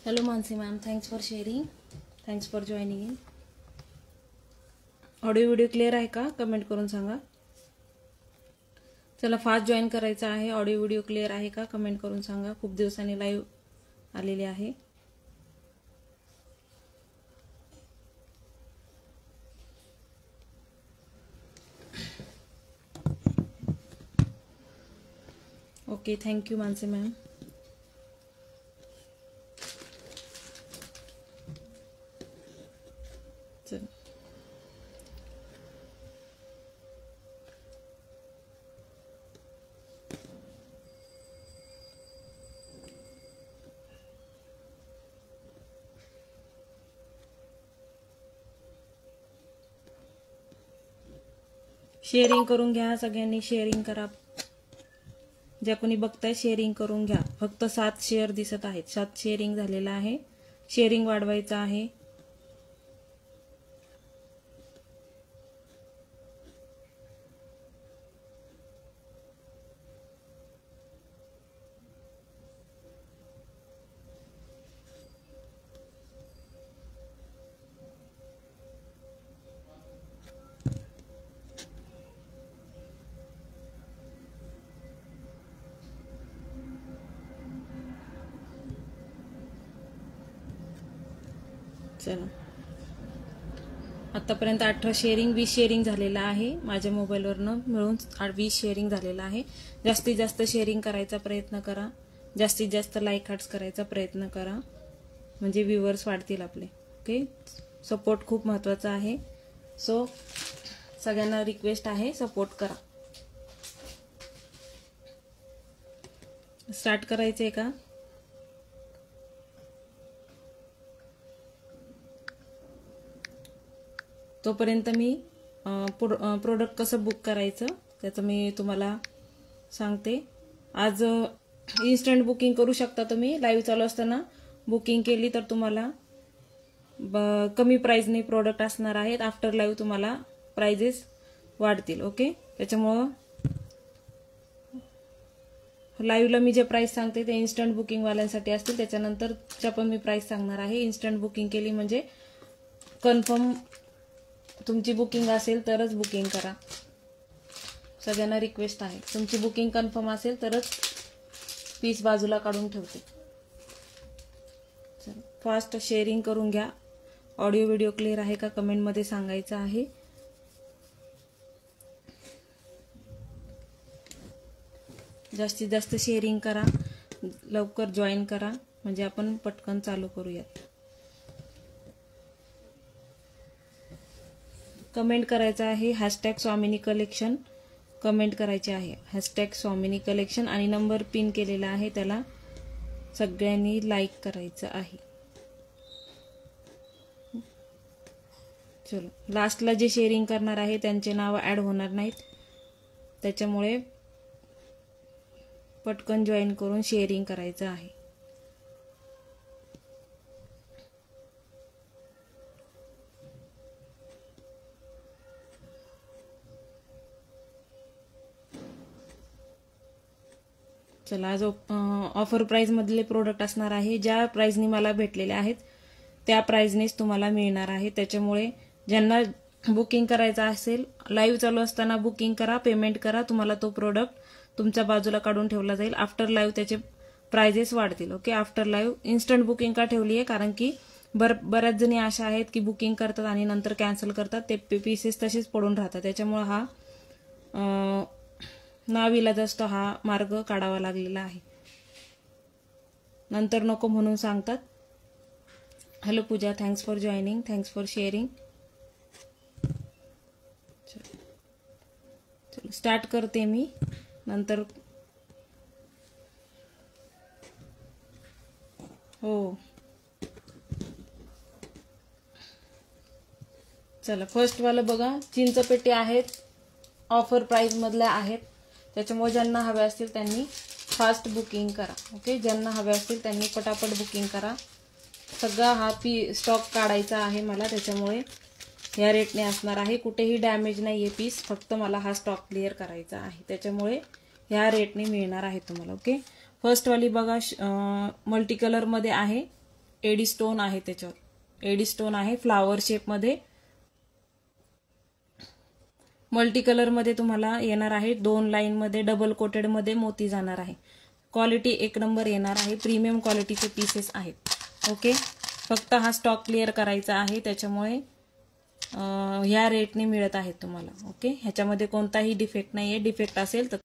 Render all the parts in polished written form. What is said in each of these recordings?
Hello Mansi ma'am, thanks for sharing. Thanks for joining in. Audio video clear आहे का? Comment करून सांगा. चला फास्ट जॉईन करायचं आहे. ऑडिओ व्हिडिओ क्लिअर आहे का? कमेंट करून सांगा. खूप दिवसांनी लाईव्ह आलेले आहे. Okay, thank you Mansi ma'am. चल शेअरिंग करून घ्या. सगळ्यांनी शेअरिंग करा. ज्या कोणी बघताय शेअरिंग करून घ्या. फक्त 7 शेअर दिसत आहेत. 7 शेअरिंग झालेला आहे. शेअरिंग वाढवायचं आहे. चला आतापर्यंत 18 शेअरिंग 20 शेअरिंग झालेला आहे. माझ्या मोबाईलवरनं मिळून 20 शेअरिंग झालेला आहे. जास्तीत जास्त शेअरिंग करायचा प्रयत्न करा. जास्तीत जास्त लाईक हार्ट्स करायचा प्रयत्न करा. म्हणजे व्ह्यूअर्स वाढतील आपले. ओके, सपोर्ट खूप महत्त्वाचा आहे. सो सगळ्यांना रिक्वेस्ट आहे, सपोर्ट करा. स्टार्ट करायचंय का? तोपर्यंत मी प्रोडक्ट कसं बुक करायचं त्याचं मी तुम्हाला सांगते. आज इन्स्टंट बुकिंग करू शकता तुम्ही. लाईव्ह चालू असताना बुकिंग केली तर तुम्हाला कमी प्राईजने प्रोडक्ट असणार आहेत. आफ्टर लाईव्ह तुम्हाला प्राइजेस वाढतील. ओके, त्याच्यामुळं लाईव्हला मी जे प्राइस सांगते ते इन्स्टंट बुकिंगवाल्यांसाठी असतील. त्याच्यानंतरच्या पण मी प्राइस सांगणार आहे. इन्स्टंट बुकिंग केली म्हणजे कन्फर्म तुमची बुकिंग असेल तरच बुकिंग करा. सगळ्यांना रिक्वेस्ट आहे. तुमची बुकिंग कन्फर्म असेल तरच पीस बाजूला काढून ठेवते. फास्ट शेअरिंग करून घ्या. ऑडिओ व्हिडिओ क्लिअर आहे का? कमेंटमध्ये सांगायचं आहे. जास्तीत जास्त शेअरिंग करा. लवकर जॉईन करा म्हणजे आपण पटकन चालू करूयात. कमेंट करायचं आहे #स्वामिनी कलेक्शन. कमेंट करायचे आहे #स्वामिनी कलेक्शन आणि नंबर पिन केलेला आहे त्याला सगळ्यांनी लाईक करायचं आहे. चलो, लास्टला जे शेअरिंग करणार आहे त्यांचे नाव ॲड होणार नाहीत. त्याच्यामुळे पटकन जॉईन करून शेअरिंग करायचं आहे. चला, आज ऑफर प्राइस मधले प्रोडक्ट असणार आहे. ज्या प्राइसनी मला भेटलेले आहेत त्या प्राइसनेच तुम्हाला मिळणार आहे. त्याच्यामुळे ज्यांना बुकिंग करायचं असेल लाईव्ह चालू असताना बुकिंग करा, पेमेंट करा. तुम्हाला तो प्रोडक्ट तुमच्या बाजूला काढून ठेवला जाईल. आफ्टर लाईव्ह त्याचे प्राइजेस वाढतील. Okay, after live instant booking का ठेवली आहे? कारण की बऱ्याच जणी अशा आहेत की बुकिंग करतात आणि नंतर कॅन्सल करतात. ते पीसेस तसेच पडून राहतात. त्याच्यामुळे हा नाविलाजास्त हा मार्ग काढावा लागलेला आहे. नंतर नको म्हणून सांगतात. Hello Pooja, thanks for joining, thanks for sharing. चलो स्टार्ट करते मी. नंतर हो चला, फर्स्ट वालं बघा. चिंचपेटी आहेत, ऑफर प्राइस मधल्या आहेत. त्याच्यामुळे ज्यांना हवे असतील त्यांनी फास्ट बुकिंग करा. ओके, ज्यांना हवे असतील त्यांनी पटापट बुकिंग करा. सगळा हा स्टॉक काढायचा आहे मला. त्याच्यामुळे या रेटने असणार आहे. कुठेही डॅमेज नाहीये पीस. फक्त मला हा स्टॉक क्लिअर करायचा आहे. त्याच्यामुळे ह्या रेटने मिळणार आहे तुम्हाला. ओके, फर्स्ट वाली बघा मल्टी कलर मध्ये आहे. एडी स्टोन आहे, त्याच्यावर एडी स्टोन आहे फ्लावर शेपमध्ये. मल्टी कलर मध्ये तुम्हाला येणार आहे. 2 लाईन मध्ये डबल कोटेड मध्ये मोती जाणार आहे. क्वालिटी 1 नंबर येणार आहे. प्रीमियम क्वालिटीचे पीसेस आहेत. ओके, फक्त हा स्टॉक क्लिअर करायचा आहे, त्याच्यामुळे ह्या रेटने मिळत आहेत तुम्हाला. ओके, ह्याच्यामध्ये कोणताही डिफेक्ट नाहीये. डिफेक्ट असेल तर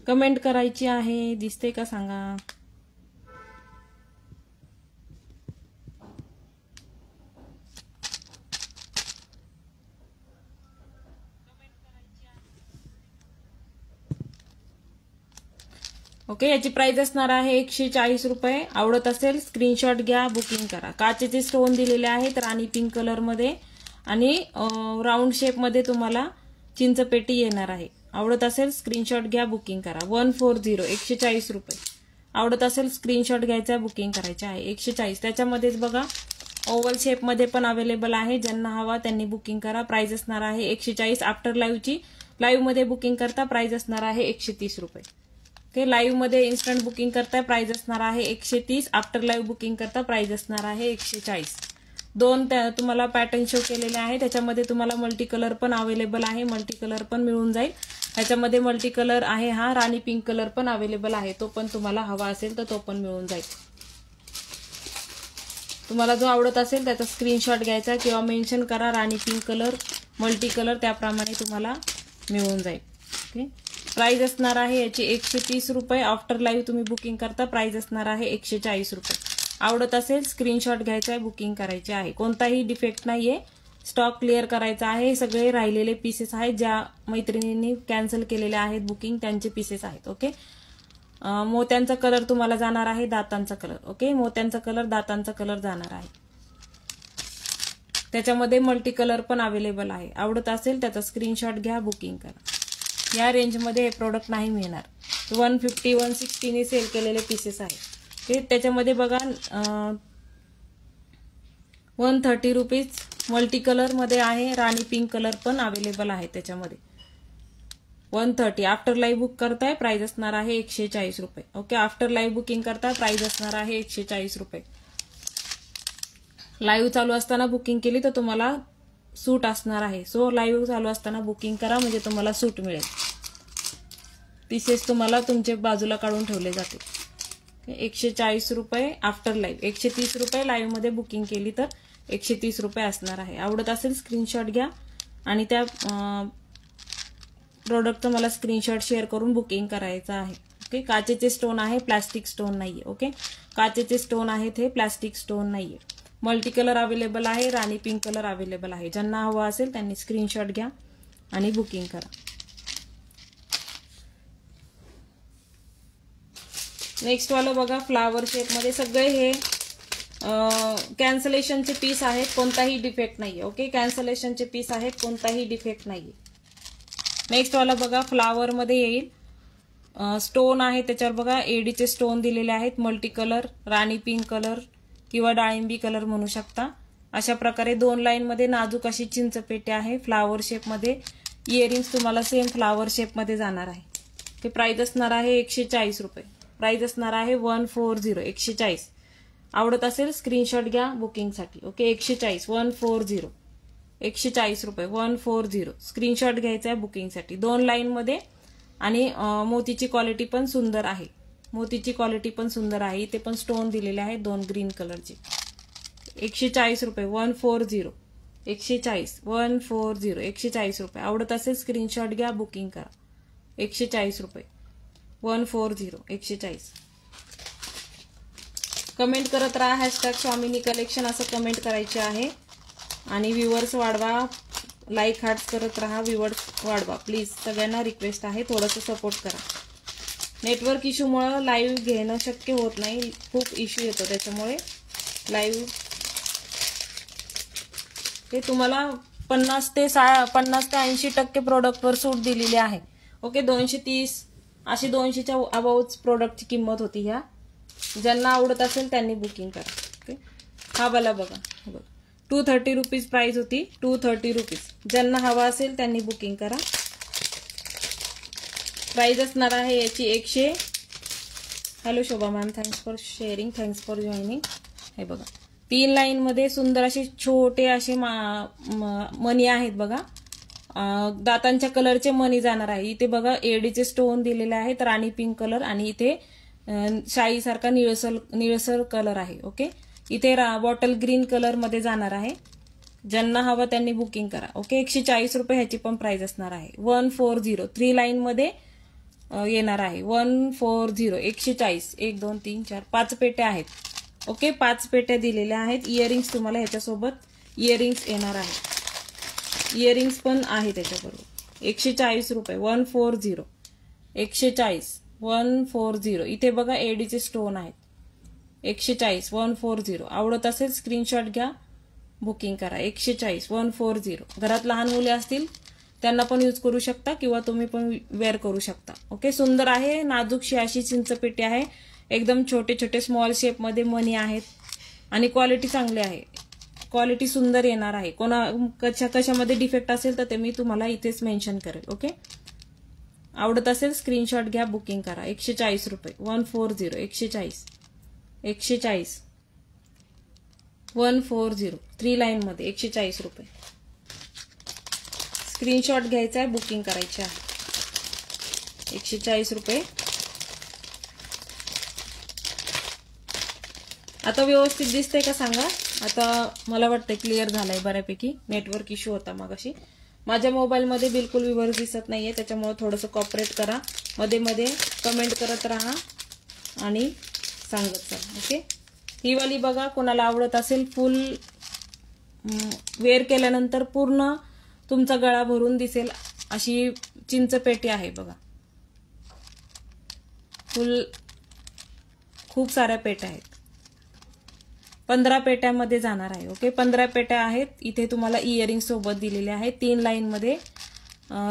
कमेंट करायची आहे. दिसते का सांगा. ओके, याची प्राइस असणार आहे 140 रुपये. आवडत असेल स्क्रीनशॉट घ्या, बुकिंग करा. काचेचे स्टोन दिलेले आहेत राणी पिंक कलर मध्ये आणि राऊंड शेप मध्ये तुम्हाला चिंचपेटी येणार आहे. आवडत असेल स्क्रीनशॉट घ्या, बुकिंग करा. 140 140 रुपये. आवडत असेल स्क्रीनशॉट घ्यायचा, बुकिंग करायचे आहे. 140. त्याच्यामध्येच बघा ओव्हल शेप मध्ये पण अवेलेबल आहे. ज्यांना हवा त्यांनी बुकिंग करा. प्राइस असणार आहे 140. आफ्टर लाईव्हची लाईव्ह मध्ये बुकिंग करता प्राइस असणार आहे 130 रुपये. ओके, लाईव्ह मध्ये इन्स्टंट बुकिंग करता प्राइस असणार आहे 130. आफ्टर लाईव्ह बुकिंग करता प्राइस असणार आहे 140. 2 तुम्हाला पॅटर्न शो केलेले आहे. त्याच्यामध्ये तुम्हाला मल्टी कलर पण अवेलेबल आहे. मल्टी कलर पण मिळून जाईल. त्याच्यामध्ये मल्टी कलर आहे हा राणी पिंक कलर पण अवेलेबल आहे. तो पण तुम्हाला हवा असेल तर तो पण मिळून जाईल. तुम्हाला जो आवडत असेल त्याचा स्क्रीनशॉट घ्यायचा किंवा मेन्शन करा राणी पिंक कलर, मल्टी कलर, त्याप्रमाणे तुम्हाला मिळून जाईल. ओके, प्राइस असणार आहे याची 130 रुपये. आफ्टर लाईव्ह तुम्ही बुकिंग करता प्राइस असणार आहे 140 रुपये. आवडत असेल स्क्रीनशॉट घ्यायचा आहे, बुकिंग करायचे आहे. कोणताही डिफेक्ट नाहीये. स्टॉक क्लिअर करायचा आहे. सगळे राहिलेले पीसेस आहेत. ज्या मैत्रिणींनी कॅन्सल केलेले आहेत बुकिंग त्यांचे पीसेस आहेत. ओके, मोत्यांचा कलर तुम्हाला जाणार आहे दातांचा कलर. ओके, मोत्यांचा कलर दातांचा कलर जाणार आहे. त्याच्यामध्ये मल्टी कलर पण अवेलेबल आहे. आवडत असेल त्याचा स्क्रीनशॉट घ्या, बुकिंग करा. या रेंजमध्ये हे प्रोडक्ट नाही मिळणार. 150 160 ने सेल केलेले पीसेस आहेत. त्याच्यामध्ये बघा 130 रुपीज मल्टी कलर मध्ये आहे. राणी पिंक कलर पण अवेलेबल आहे त्याच्यामध्ये. 130. आफ्टर लाईव्ह बुक करताय प्राइस असणार आहे 140 रुपये. ओके, आफ्टर लाईव्ह बुकिंग करता प्राइस असणार आहे 140 रुपये. लाईव्ह चालू असताना बुकिंग केली तर तुम्हाला सूट असणार आहे. सो लाईव्ह चालू असताना बुकिंग करा म्हणजे तुम्हाला सूट मिळेल. पीसेस तुम्हाला तुमच्या बाजूला काढून ठेवले जाते. 140 रुपये आफ्टर लाईव्ह. 130 रुपये लाईव्ह मध्ये बुकिंग केली तर 130 रुपये असणार आहे. आवडत असेल स्क्रीनशॉट घ्या आणि त्या प्रोडक्टचं मला स्क्रीनशॉट शेअर करून बुकिंग करायचं आहे. ओके, काचेचे स्टोन आहे, प्लास्टिक स्टोन नाहीये. ओके, काचेचे स्टोन आहेत, हे प्लास्टिक स्टोन नाहीये. मल्टी कलर अवेलेबल आहे, राणी पिंक कलर अवेलेबल आहे. ज्यांना हवा असेल त्यांनी स्क्रीनशॉट घ्या आणि बुकिंग करा. नेक्स्ट वाला बघा, फ्लावर शेप मध्ये सगळे हे कॅन्सलेशनचे पीस आहेत, कोणताही डिफेक्ट नाहीये. ओके, कॅन्सलेशनचे पीस आहेत, कोणताही डिफेक्ट नाहीये. नेक्स्ट वाला बघा, फ्लावर मध्ये येईल, स्टोन आहे त्याच्यावर बघा एडीचे स्टोन दिलेले आहेत. मल्टी कलर, राणी पिंक कलर किंवा डाळिंबी कलर म्हणू शकता. अशा प्रकारे 2 लाईन मध्ये नाजूक अशी चिंचपेटी आहे फ्लावर शेप मध्ये. इयरिंग्स तुम्हाला सेम फ्लावर शेप मध्ये जाणार आहे. ते प्राइस असणार आहे 140 रुपये. प्राइस असणार आहे 140, 140. आवडत असेल स्क्रीनशॉट घ्या बुकिंगसाठी. ओके, 140, 140, 140 रुपये, 140. स्क्रीनशॉट घ्यायचा आहे बुकिंगसाठी. 2 लाईन मध्ये आणि मोतीची क्वालिटी पण सुंदर आहे. मोतीची क्वालिटी पण सुंदर आहे. इथे पण स्टोन दिलेले आहेत 2 ग्रीन कलरचे. 140 रुपये, 140, 140, 140, 140 रुपये. आवडत असेल स्क्रीनशॉट घ्या बुकिंग करा. 140 रुपये, 140, 140. कमेंट करत राहा, हॅशटॅग स्वामिनी कलेक्शन असं कमेंट करायचे आहे. आणि व्ह्यूअर्स वाढवा, लाईक हार्ट्स करत राहा, व्ह्यूअर्स वाढवा प्लीज. सगळ्यांना रिक्वेस्ट आहे, थोडंसं सपोर्ट करा. नेटवर्क इश्यूमुळे लाईव्ह घेणं शक्य होत नाही, खूप इश्यू येतो त्याच्यामुळे लाईव्ह. ते तुम्हाला 50 ते 80% प्रोडक्टवर सूट दिलेली आहे. ओके, 230 अशी 200च्या अबाउच प्रोडक्टची किंमत होती. ह्या ज्यांना आवडत असेल त्यांनी बुकिंग करा. ओके, हा वाला बघा, 230 रुपीज प्राइस होती, 230 रुपीज. ज्यांना हवा असेल त्यांनी बुकिंग करा. प्राइस असणार आहे याची 100. Hello Shobha ma'am, thanks for sharing, thanks for joining. हे बघा 3 लाईन मध्ये सुंदर असे छोटे असे मणी आहेत बघा. दातांच्या कलरचे मणी जाणार आहे. इथे बघा एडीचे स्टोन दिलेले आहेत, राणी पिंक कलर, आणि इथे शाईसारखा निळसर कलर आहे. ओके, इथे बॉटल ग्रीन कलर मध्ये जाणार आहे. ज्यांना हवं त्यांनी बुकिंग करा. ओके, 140 रुपये ह्याची पण प्राइस असणार आहे. 140, 3 लाईन मध्ये येणार आहे. 140, 140, 1 2 3 4 5 पेट्या आहेत. ओके, 5 पेट्या दिलेल्या आहेत. इयरिंग्स तुम्हाला ह्याच्यासोबत इयरिंग्स येणार आहे. इयरिंग्स पण आहे त्याच्याबरोबर. 140 रुपये, 140, 140, 140. इथे बघा एडीचे स्टोन आहेत. 140, 140. आवडत असेल स्क्रीनशॉट घ्या बुकिंग करा. 140, 140. घरात लहान मुले असतील त्यांना पण यूज करू शकता किंवा तुम्ही पण वेअर करू शकता. ओके, सुंदर आहे, नाजूकशी अशी चिंचपेटी आहे. एकदम छोटे छोटे स्मॉल शेप मध्ये मनी आहेत आणि क्वालिटी चांगली आहे. क्वालिटी सुंदर येणार आहे. कशामध्ये डिफेक्ट असेल तर ते मी तुम्हाला इथेच मेन्शन करेल. ओके, आवडत असेल स्क्रीनशॉट घ्या बुकिंग करा. 140 रुपये, 140, 140, 140, 140. 3 लाईन मध्ये 140 रुपये. स्क्रीनशॉट घ्यायचा आहे, बुकिंग करायचे आहे. 140 रुपये. आता व्यवस्थित दिसतंय का सांगा. आता मला वाटतं क्लिअर झालंय बऱ्यापैकी. नेटवर्क इश्यू होता मगाशी. माझ्या मोबाईलमध्ये बिलकुल व्ह्यूअर्स दिसत नाहीये, त्याच्यामुळे थोडंसं कॉपरेट करा. मध्ये मध्ये कमेंट करत राहा आणि सांगत चला. ओके, ही वाली बघा, कोणाला आवडत असेल फुल वेअर केल्यानंतर पूर्ण तुमचा गळा भरून दिसेल अशी चिंचपेटी आहे बघा. फुल खूप साऱ्या पेट्या आहेत. 15 पेट्यामध्ये जाणार आहे. ओके, 15 पेट्या आहेत. इथे तुम्हाला इयरिंग सोबत दिलेले आहेत. 3 लाईन मध्ये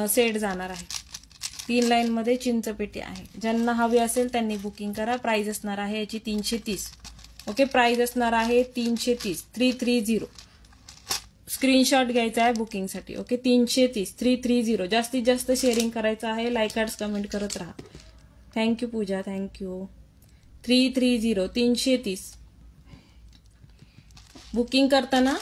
सेट जाणार आहे. 3 लाईन मध्ये चिंचपेटी आहे. ज्यांना हवी असेल त्यांनी बुकिंग करा. प्राइस असणार आहे याची 330. ओके, प्राइस असणार आहे 330, 330. स्क्रीनशॉट घ्यायचा आहे बुकिंगसाठी. ओके, 330, 330. जास्तीत जास्त शेअरिंग करायचं आहे. लाईक कार्ड्स कमेंट करत राहा. Thank you Pooja, thank you. 330, 330. बुकिंग करताना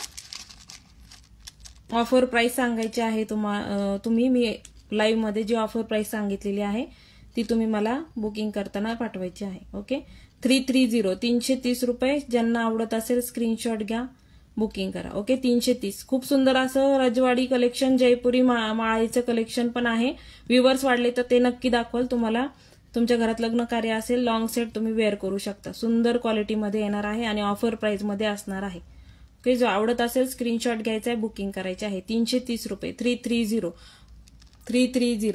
ऑफर प्राइस सांगायची आहे तुम्ही. मी लाईव्ह मध्ये जी ऑफर प्राइस सांगितलेली आहे ती तुम्ही मला बुकिंग करताना पाठवायची आहे. ओके, 330, 330 रुपये. ज्यांना आवडत असेल स्क्रीनशॉट घ्या बुकिंग करा. ओके, 330. खूप सुंदर असं रजवाडी कलेक्शन, जयपुरी माळाईचं कलेक्शन पण आहे. व्ह्यूअर्स वाढले तर ते नक्की दाखवाल. तुम्हाला तुमच्या घरात लग्न कार्य असेल, लॉंग सेट तुम्ही वेअर करू शकता. सुंदर क्वालिटीमध्ये येणार आहे आणि ऑफर प्राइसमध्ये असणार आहे. ओके, जो आवडत असेल स्क्रीनशॉट घ्यायचा आहे, बुकिंग करायचे आहे. 330 रुपये. 330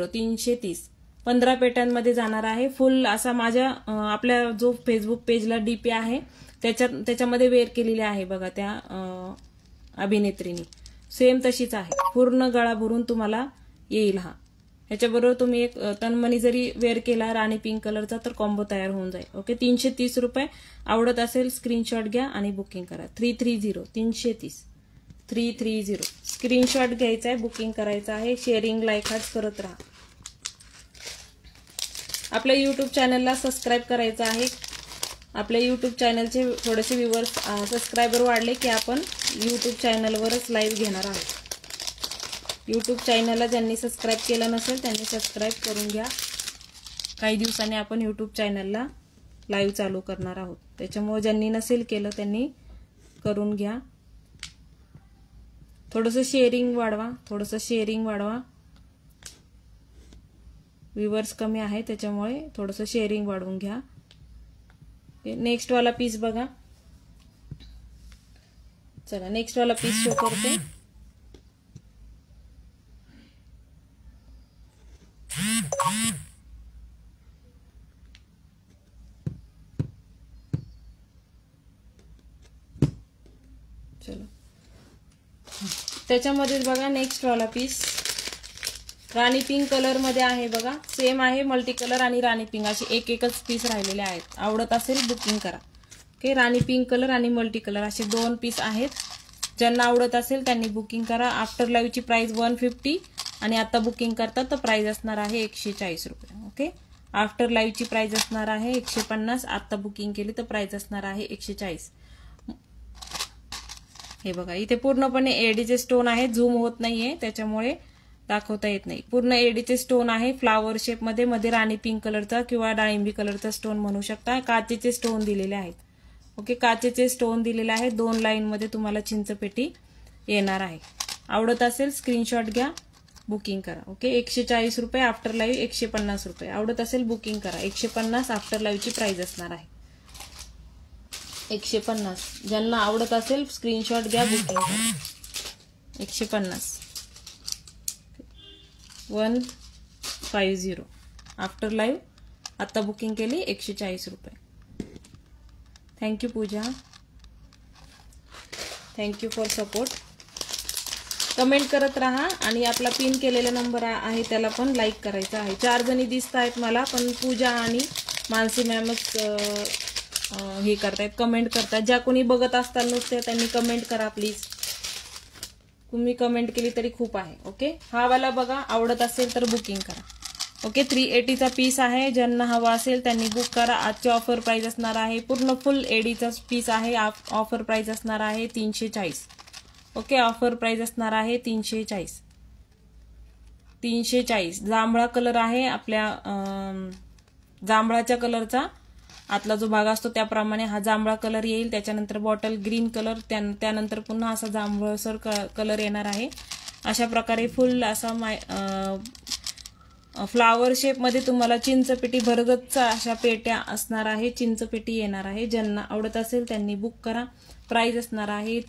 330. 15 पेटांमध्ये जाणार आहे. फुल असा माझ्या आपल्या जो फेसबुक पेजला डीपी आहे त्याच्यामध्ये वेअर केलेली आहे बघा त्या अभिनेत्रीनी. सेम तशीच आहे. पूर्ण गळा भरून तुम्हाला येईल हा. ह्याच्याबरोबर तुम्ही एक तनमणी जरी वेअर केला राणी पिंक कलरचा तर कॉम्बो तयार होऊन जाईल. ओके, 330 रुपये. आवडत असेल स्क्रीनशॉट घ्या आणि बुकिंग करा. 330. स्क्रीनशॉट घ्यायचा आहे, बुकिंग करायचं आहे. शेअरिंग, लाईक, हार्ट्स करत राहा. आपल्या युट्यूब चॅनलला सबस्क्राईब करायचं आहे. आपल्या युट्यूब चॅनलचे थोडेसे व्ह्यूअर्स सबस्क्रायबर वाढले की आपण युट्यूब चॅनलवरच लाईव्ह घेणार आहोत. युट्यूब चॅनलला ज्यांनी सबस्क्राईब केलं नसेल त्यांनी सबस्क्राईब करून घ्या. काही दिवसांनी आपण युट्यूब चॅनलला लाईव्ह चालू करणार आहोत. त्याच्यामुळे ज्यांनी नसेल केलं त्यांनी करून घ्या. थोडंसं शेअरिंग वाढवा. व्ह्यूअर्स कमी आहे त्याच्यामुळे थोडंसं शेअरिंग वाढवून घ्या. नेक्स्ट वाला पीस बघा. चला नेक्स्ट वाला पीस शो करते. चलो त्याच्यामध्ये बघा नेक्स्ट वाला पीस राणी पिंक कलर मध्ये आहे बघा. सेम आहे, मल्टी कलर आणि राणी पिंक असे एकच पीस राहिलेले आहेत. आवडत असेल बुकिंग करा. ओके, राणी पिंक कलर आणि मल्टी कलर असे 2 पीस आहेत. ज्यांना आवडत असेल त्यांनी बुकिंग करा. आफ्टर लाईव्हची प्राइस 150 आणि आता बुकिंग करता तर प्राइस असणार आहे 140 रुपये. ओके, आफ्टर लाईव्हची प्राइस असणार आहे 150. आता बुकिंग केली तर प्राइस असणार आहे 140. हे बघा इथे पूर्णपणे एडीचे स्टोन आहेत. झूम होत नाहीये त्याच्यामुळे दाखवता येत नाही. पूर्ण एडीचे स्टोन आहे फ्लावर शेप मध्ये राणी पिंक कलरचा किंवा डाळिंबी कलरचा स्टोन म्हणू शकता. काचेचे स्टोन दिलेले आहेत. ओके, काचेचे स्टोन दिलेले आहेत. 2 लाईन मध्ये तुम्हाला चिंचपेटी येणार आहे. आवडत असेल स्क्रीनशॉट घ्या, बुकिंग करा. ओके, 140 रुपये. आफ्टर लाईव्ह 150 रुपये. आवडत असेल बुकिंग करा. 150 आफ्टर लाईव्हची प्राइस असणार आहे 150. ज्यांना आवडत असेल स्क्रीनशॉट घ्या, बुकिंग करा. 150 150 आफ्टर लाईव्ह आता बुकिंग केली 140 रुपये. Thank you Pooja, thank you for support. Comment करत राहा आणि आपला पिन केलेला नंबर आहे त्याला पण लाईक करायचा आहे. 4 जणी दिसत आहेत मला, पण पूजा आणि मानसी मॅमच हे करतायत, कमेंट करतात. ज्या कोणी बघत असतात नुसते त्यांनी कमेंट करा प्लीज. तुम्ही कमेंट केली तरी खूप आहे. ओके, हा वाला बघा. आवडत असेल तर बुकिंग करा. ओके, 380चा पीस आहे. ज्यांना हवा असेल त्यांनी बुक करा. आजची ऑफर प्राइस असणार आहे, पूर्ण फुल एडीचा पीस आहे. ऑफर प्राइस असणार आहे 340. ओके, ऑफर प्राइस असणार आहे 340. जांभळा कलर आहे आपल्या जांभळाच्या कलरचा आतला जो भाग असतो त्याप्रमाणे हा जांभळा कलर येईल. त्याच्यानंतर बॉटल ग्रीन कलर, त्यानंतर पुन्हा असा जांभळसर कलर येणार आहे. अशा प्रकारे फुल असा फ्लावर शेप मध्ये तुम्हाला चिंचपेटी भरगतचा अशा पेट्या असणार आहे. चिंचपेटी येणार आहे. ज्यांना आवडत असेल त्यांनी बुक करा. प्राइस असणार आहे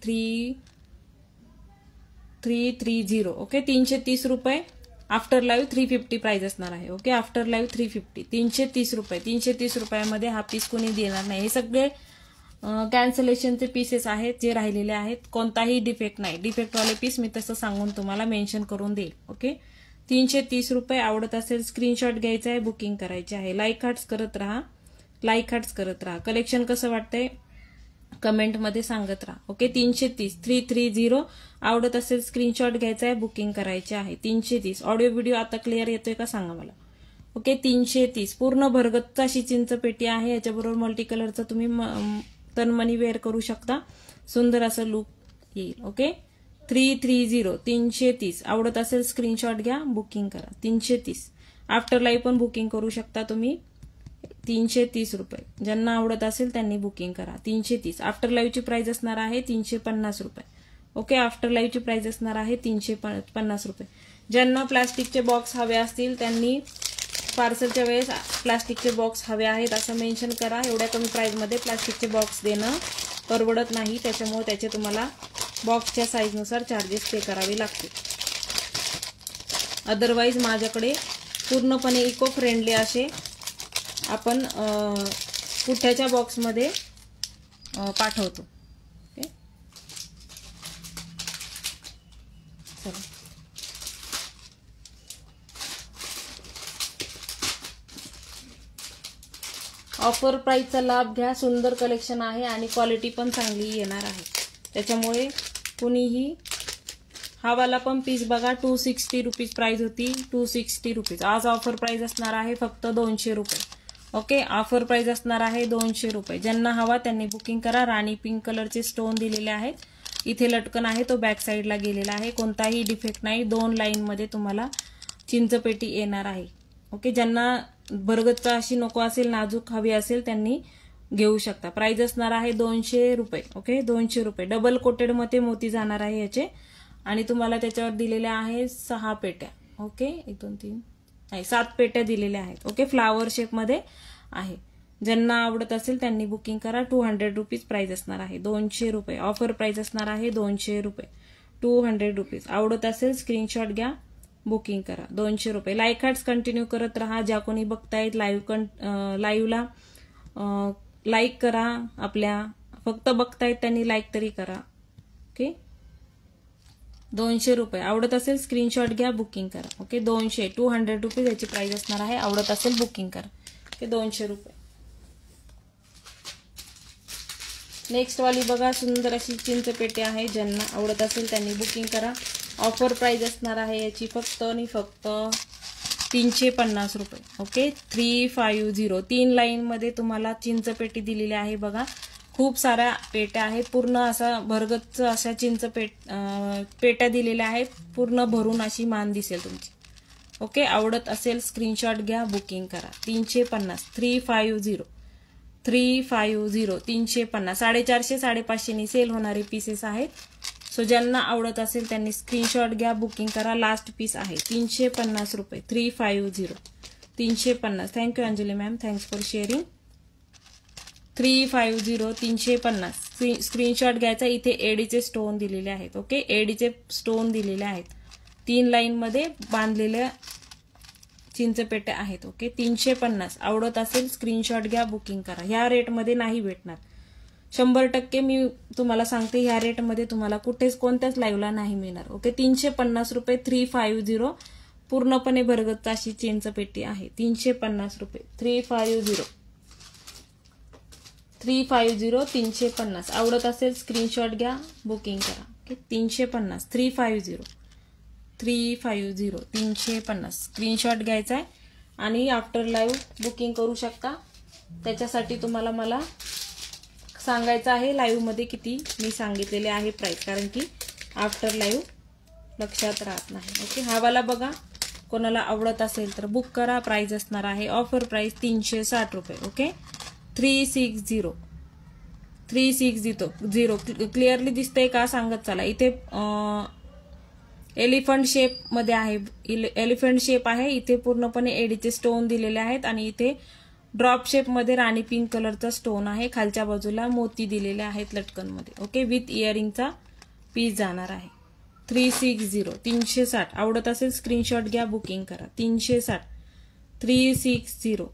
330. ओके, 330 रुपये. आफ्टर लाईव्ह 350 प्राइस असणार आहे. Okay, after live 350. 330 रुपये. 330 रुपयामध्ये हा पीस कोणी देणार नाही. हे सगळे कॅन्सलेशनचे पीसेस आहेत जे राहिलेले आहेत. कोणताही डिफेक्ट नाही. डिफेक्टवाले पीस मी तसं सांगून तुम्हाला मेन्शन करून देईल. ओके, 330 रुपये. आवडत असेल स्क्रीनशॉट घ्यायचा आहे, बुकिंग करायचे आहे. लाईक हार्ट्स करत राहा. कलेक्शन कसं वाटतंय कमेंटमध्ये सांगत राहा. ओके, 330. आवडत असेल स्क्रीनशॉट घ्यायचा आहे, बुकिंग करायचे आहे. 330. ऑडिओ व्हिडिओ आता क्लिअर येतोय का सांगा मला. ओके, 330. पूर्ण भरगतचा अशी चिंचपेटी आहे. याच्याबरोबर मल्टी कलरचा तुम्ही तनमणी वेअर करू शकता. सुंदर असं लुक येईल. ओके, 330. आवडत असेल स्क्रीनशॉट घ्या, बुकिंग करा. 330. आफ्टर लाईव्ह पण बुकिंग करू शकता तुम्ही. 330 रुपये. ज्यांना आवडत असेल त्यांनी बुकिंग करा. 330. आफ्टर लाईव्हची प्राइस असणार आहे 350 रुपये. ओके, आफ्टर लाईव्हची प्राइस असणार आहे 350 रुपये. ज्यांना प्लास्टिकचे बॉक्स हवे असतील त्यांनी पार्सलच्या वेळेस प्लास्टिकचे बॉक्स हवे आहेत असं मेन्शन करा. एवढ्या कमी प्राइसमध्ये प्लास्टिकचे बॉक्स देणं परवडत नाही, त्याच्यामुळे त्याचे तुम्हाला बॉक्सच्या साईजनुसार चार्जेस पे करावे लागतील. अदरवाईज माझ्याकडे पूर्णपणे इको फ्रेंडली असे आपण पुठ्ठ्याच्या बॉक्समध्ये पाठवतो. ओके, चला. ऑफर प्राइसचा लाभ घ्या. सुंदर कलेक्शन आहे आणि क्वालिटी पण चांगली येणार आहे, त्याच्यामुळे कुणीही हा वाला पण पीस बघा. 260 रुपीज प्राइस होती, 260 रुपीज. आज ऑफर प्राइस असणार आहे फक्त 200 रुपये. ओके, ऑफर प्राइस असणार आहे 200 रुपये. ज्यांना हवा त्यांनी बुकिंग करा. राणी पिंक कलरचे स्टोन दिलेले आहेत. इथे लटकन आहे तो बॅक साईडला गेलेला आहे, कोणताही डिफेक्ट नाही. 2 लाईनमध्ये तुम्हाला चिंचपेटी येणार आहे. ओके, ज्यांना भरगच्च अशी नको असेल, नाजूक हवी असेल त्यांनी घेऊ शकता. प्राइस असणार आहे 200 रुपये. ओके, 200 रुपये. डबल कोटेड मध्ये मोती जाणार आहे याचे आणि तुम्हाला त्याच्यावर दिलेल्या आहे 6 पेट्या. ओके, 1 2 3 नाही 7 पेट्या दिलेल्या आहेत. ओके, फ्लावर शेपमध्ये आहे. ज्यांना आवडत असेल त्यांनी बुकिंग करा. 200 रुपीज प्राइस असणार आहे. 200 रुपये ऑफर प्राइस असणार आहे. 200 रुपये, 200 रुपीज. आवडत असेल स्क्रीनशॉट घ्या, बुकिंग करा. 200 रुपये. लाईक हार्ट्स कंटिन्यू करत राहा. ज्या कोणी बघतायत लाईव्हला लाईक करा. आपल्या फक्त बघतायत त्यांनी लाईक तरी करा. ओके, 200 रुपये. आवडत असेल स्क्रीनशॉट घ्या, बुकिंग करा. ओके, 200 रुपीज याची प्राइस असणार आहे. आवडत असेल बुकिंग करा. ओके, 200 रुपये. नेक्स्ट वाली बघा, सुंदर अशी चिंचपेटी आहे. ज्यांना आवडत असेल त्यांनी बुकिंग करा. ऑफर प्राइस असणार आहे याची फक्त आणि फक्त 350 रुपये. ओके, 350. 3 लाईनमध्ये तुम्हाला चिंचपेटी दिलेली आहे बघा. खूप साऱ्या पेट्या आहेत. पूर्ण असा भरगच्च अशा पेट्या दिलेल्या आहेत. पूर्ण भरून अशी मान दिसेल तुमची. ओके, आवडत असेल स्क्रीनशॉट घ्या, बुकिंग करा. 350. 350. 350. 450 550 सेल होणारे पीसेस आहेत. सो ज्यांना आवडत असेल त्यांनी स्क्रीनशॉट घ्या, बुकिंग करा. लास्ट पीस आहे 350 रुपये. 350. 350. Thank you Anjali ma'am, thanks for sharing. 350. 350. Screenshot घ्यायचा. इथे एडीचे स्टोन दिलेले आहेत. ओके, एडीचे स्टोन दिलेले आहेत. 3 लाईनमध्ये बांधलेल्या चिंचपेट्या आहेत. ओके, 350. आवडत असेल स्क्रीनशॉट घ्या, बुकिंग करा. ह्या रेटमध्ये नाही भेटणार. 100% मी तुम्हाला सांगते, ह्या रेटमध्ये तुम्हाला कुठेच कोणत्याच लाईव्हला नाही मिळणार. ओके, 350 रुपये. 350. पूर्णपणे भरगच्च अशी चिंचपेटी आहे. 350 रुपये. 350. 350. 350. आवडत असेल स्क्रीनशॉट घ्या, बुकिंग करा. ओके, 350. 350. 350. 350. स्क्रीनशॉट घ्यायचा आहे आणि आफ्टर लाईव्ह बुकिंग करू शकता. त्याच्यासाठी तुम्हाला मला सांगायचं आहे लाईव्हमध्ये किती मी सांगितलेले आहे प्राइस, कारण की आफ्टर लाईव्ह लक्षात राहत नाही. ओके, हा वाला बघा. कोणाला आवडत असेल तर बुक करा. प्राइस असणार आहे ऑफर प्राइस 360 रुपये. ओके, 360. 360. क्लिअरली दिसतंय का सांगत चला. इथे एलिफंट शेप मध्ये आहे. एलिफंट शेप आहे. इथे पूर्णपणे एडीचे स्टोन दिलेले आहेत आणि इथे ड्रॉप शेप मध्ये राणी पिंक कलरचा स्टोन आहे. खालच्या बाजूला मोती दिलेले आहेत लटकन मध्ये. ओके, विथ इयरिंगचा पीस जाणार आहे. 360. 360. आवडत असेल स्क्रीनशॉट घ्या, बुकिंग करा. 360. 360.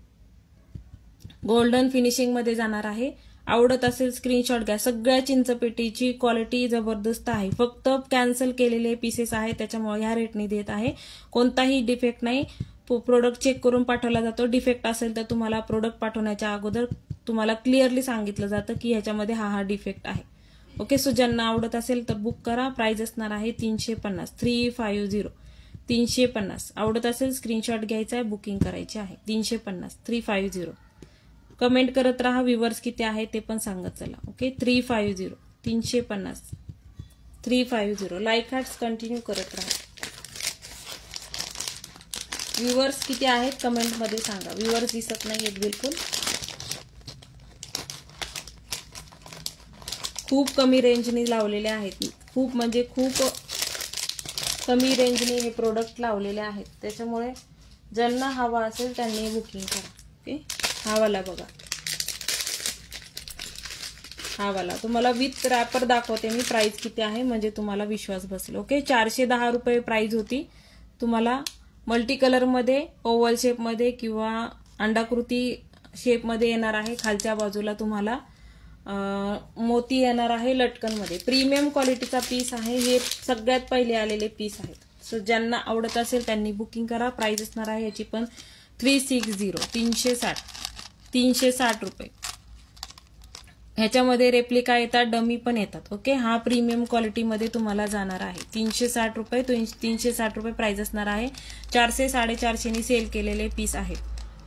गोल्डन फिनिशिंग मध्ये जाणार आहे. आवडत असेल स्क्रीनशॉट घ्या. सगळ्या चिंचपेटीची क्वालिटी जबरदस्त आहे. फक्त कॅन्सल केलेले पीसेस आहेत, त्याच्यामुळे ह्या रेटने देत आहे. कोणताही डिफेक्ट नाही. प्रोडक्ट चेक करून पाठवला जातो. डिफेक्ट असेल तर तुम्हाला प्रोडक्ट पाठवण्याच्या अगोदर तुम्हाला क्लिअरली सांगितलं जातं की ह्याच्यामध्ये हा डिफेक्ट आहे. ओके, सो ज्यांना आवडत असेल तर बुक करा. प्राइस असणार आहे 350. 350. 350. आवडत असेल स्क्रीनशॉट घ्यायचा आहे, बुकिंग करायची आहे. 350. 350. कमेंट करत राहा. व्ह्यूअर्स किती आहे ते पण सांगत चला. ओके, 350. 350. 350. लाईक हार्ट्स कंटिन्यू करत राहा. व्ह्यूअर्स किती आहेत कमेंटमध्ये सांगा. व्ह्यूअर्स दिसत नाहीयेत बिलकुल. खूप कमी रेंजनी लावलेले आहेत, खूप म्हणजे खूप कमी रेंजनी हे प्रोडक्ट लावलेले आहेत. त्याच्यामुळे ज्यांना हवा असेल त्यांनी बुकिंग करा. ओके, हा वाला बघा, हा वाला तुम्हाला विथ रॅपर दाखवते मी प्राइस किती आहे, म्हणजे तुम्हाला विश्वास बसेल. ओके, 410 रुपये प्राइस होती. तुम्हाला मल्टी कलर मध्ये, ओव्हल शेप मध्ये किंवा अंडाकृती शेप मध्ये येणार आहे. खालच्या बाजूला तुम्हाला मोती येणार आहे लटकन मध्ये. प्रीमियम क्वालिटीचा पीस आहे. हे सगळ्यात पहिले आलेले पीस आहेत. सो ज्यांना आवडत असेल त्यांनी बुकिंग करा. प्राइस असणार आहे याची पण 360 360 रुपये. ह्याच्यामध्ये रेप्लिका येतात, डमी पण येतात. ओके, हा प्रीमियम क्वालिटीमध्ये तुम्हाला जाणार आहे. 360 रुपये, 360 रुपये प्राइस असणार आहे. 400 450 सेल केलेले पीस आहेत.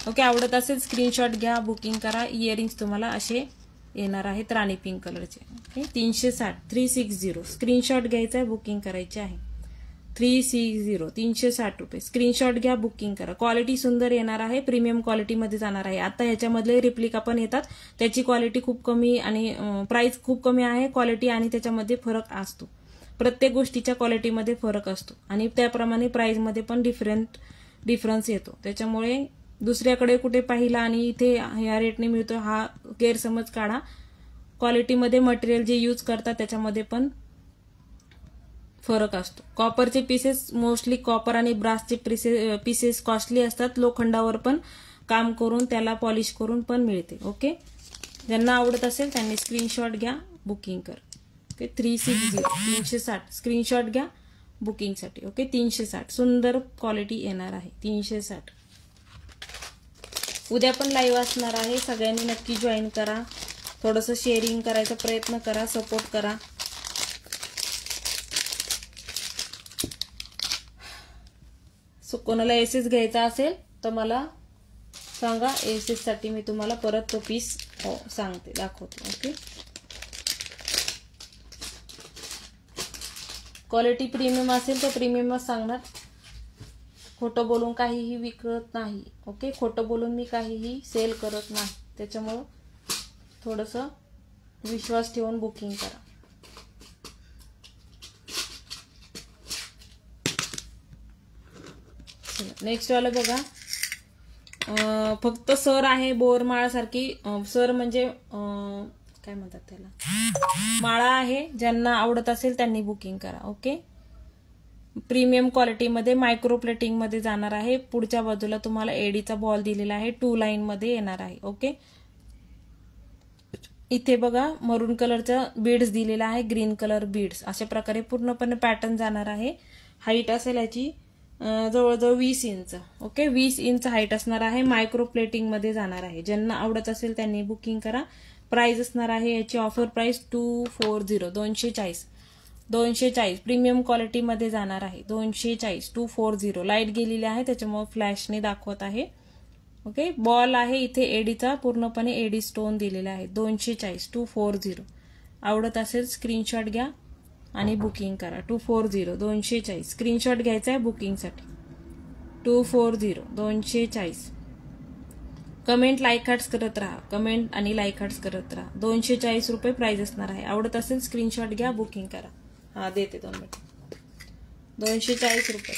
ओके, आवडत असेल स्क्रीनशॉट घ्या, बुकिंग करा. इयरिंग्स तुम्हाला असे येणार आहेत राणी पिंक कलरचे. ओके, 360 स्क्रीनशॉट घ्यायचा आहे, बुकिंग करायची आहे. 360 रुपये स्क्रीनशॉट घ्या, बुकिंग करा. क्वालिटी सुंदर येणार आहे, प्रीमियम क्वालिटीमध्ये जाणार आहे. आता ह्याच्यामधले रिप्लिका पण येतात, त्याची क्वालिटी खूप कमी आणि प्राइस खूप कमी आहे. क्वालिटी आणि त्याच्यामध्ये फरक असतो. प्रत्येक गोष्टीच्या क्वालिटीमध्ये फरक असतो आणि त्याप्रमाणे प्राइसमध्ये पण डिफरन्स येतो. त्याच्यामुळे दुसऱ्याकडे कुठे पाहिला आणि इथे ह्या रेटने मिळतो हा गैरसमज काढा. क्वालिटीमध्ये मटेरियल जे यूज करतात त्याच्यामध्ये पण फरक असतो. कॉपरचे पीसेस मोस्टली कॉपर आणि ब्रासचे पीसेस कॉस्टली असतात. लोखंडावर पण काम करून त्याला पॉलिश करून पण मिळते. ओके, ज्यांना आवडत असेल त्यांनी स्क्रीनशॉट घ्या, बुकिंग कर. ओके, 360 स्क्रीनशॉट घ्या बुकिंगसाठी. ओके, 360 सुंदर क्वालिटी येणार आहे. 360. उद्या पण लाईव्ह असणार आहे, सगळ्यांनी नक्की जॉईन करा. थोडंसं शेअरिंग करायचा प्रयत्न करा, सपोर्ट करा. सो कोणाला एसएस घ्यायचा असेल तर मला सांगा. एसएस साठी मी तुम्हाला परत तो पीस सांगते, दाखवते. ओके, क्वालिटी प्रीमियम असेल तर प्रीमियमच सांगणार. खोटं बोलून काहीही विकत नाही. ओके, खोटं बोलून मी काहीही सेल करत नाही. त्याच्यामुळं थोडंसं विश्वास ठेवून बुकिंग करा. नेक्स्ट वाला बघा, फक्त सर आहे बोरमाळा सारखी. सर म्हणजे काय म्हणतात त्याला, माळा आहे. ज्यांना आवडत असेल त्यांनी बुकिंग करा. ओके, प्रीमियम क्वालिटीमध्ये मायक्रो प्लेटिंग मध्ये जाणार आहे. पुढच्या बाजूला तुम्हाला एडीचा बॉल दिलेला आहे, 2 लाईन मध्ये येणार आहे. ओके, इथे बघा मरून कलरचा बीड्स दिलेला आहे, ग्रीन कलर बीड्स. अशा प्रकारे पूर्णपणे पॅटर्न जाणार आहे. हाईट असेल याची जवळजवळ 20 इंच. ओके, 20 इंच हाईट असणार आहे. मायक्रो प्लेटिंग मध्ये जाणार आहे. ज्यांना आवडत असेल त्यांनी बुकिंग करा. प्राइस असणार आहे याची ऑफर प्राइस 240 240 प्रीमियम क्वालिटी मध्ये जाणार आहे. 240 240. लाईट गेलेली आहे त्याच्यामुळे फ्लॅशने दाखवत आहे. ओके, बॉल आहे इथे एडीचा, पूर्णपणे एडी स्टोन दिलेला आहे. 240 240. आवडत असेल स्क्रीनशॉट घ्या आणि बुकिंग करा. 240 240 स्क्रीनशॉट घ्यायचा आहे बुकिंगसाठी. 240 240. कमेंट लाईक हार्ट्स करत राहा, कमेंट आणि लाईक हार्ट्स करत राहा. 240 रुपये प्राइस असणार आहे. आवडत असेल स्क्रीनशॉट घ्या, बुकिंग करा. हा देते 2 मिनिट. 240 रुपये.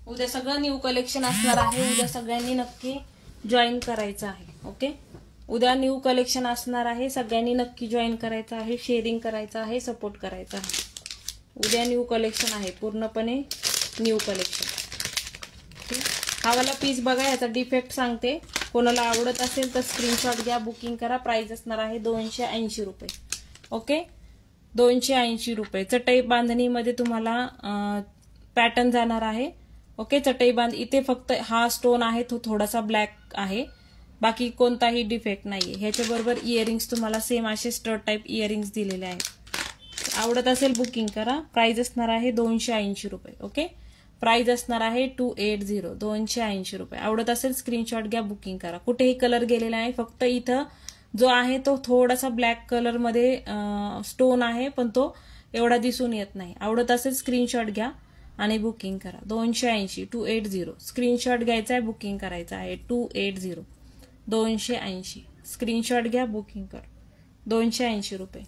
उद्या सगळं न्यू कलेक्शन असणार आहे. उद्या सगळ्यांनी नक्की जॉईन करायचं आहे. ओके, उद्या न्यू कलेक्शन असणार आहे. सगळ्यांनी नक्की जॉईन करायचं आहे, शेअरिंग करायचं आहे, सपोर्ट करायचा आहे. उद्या न्यू कलेक्शन आहे, पूर्णपणे न्यू कलेक्शन. हा वाला पीस बघा, याचा डिफेक्ट सांगते. कोणाला आवडत असेल तर स्क्रीनशॉट घ्या, बुकिंग करा. प्राइस असणार आहे 280 रुपये. ओके, 280 रुपये. चटई बांधणीमध्ये तुम्हाला पॅटर्न जाणार आहे. ओके, चटई बांध. इथे फक्त हा स्टोन आहे तो थोडासा ब्लॅक आहे, बाकी कोणताही डिफेक्ट नाहीये. ह्याच्याबरोबर इयरिंग्स तुम्हाला सेम असे स्टड टाइप इयरिंग्स दिलेले आहेत. आवडत असेल बुकिंग करा. प्राइस असणार आहे 280 रुपये. ओके, प्राइस असणार आहे 280 280 रुपये. आवडत असेल स्क्रीनशॉट घ्या, बुकिंग करा. कुठेही कलर गेलेला आहे, फक्त इथं जो आहे तो थोडासा ब्लॅक कलर मध्ये स्टोन आहे, पण तो एवढा दिसून येत नाही. आवडत असेल स्क्रीनशॉट घ्या आणि बुकिंग करा. 280 280 स्क्रीनशॉट घ्यायचा आहे, बुकिंग करायचं आहे. 280 280 स्क्रीनशॉट घ्या, बुकिंग करा. 280 रुपये.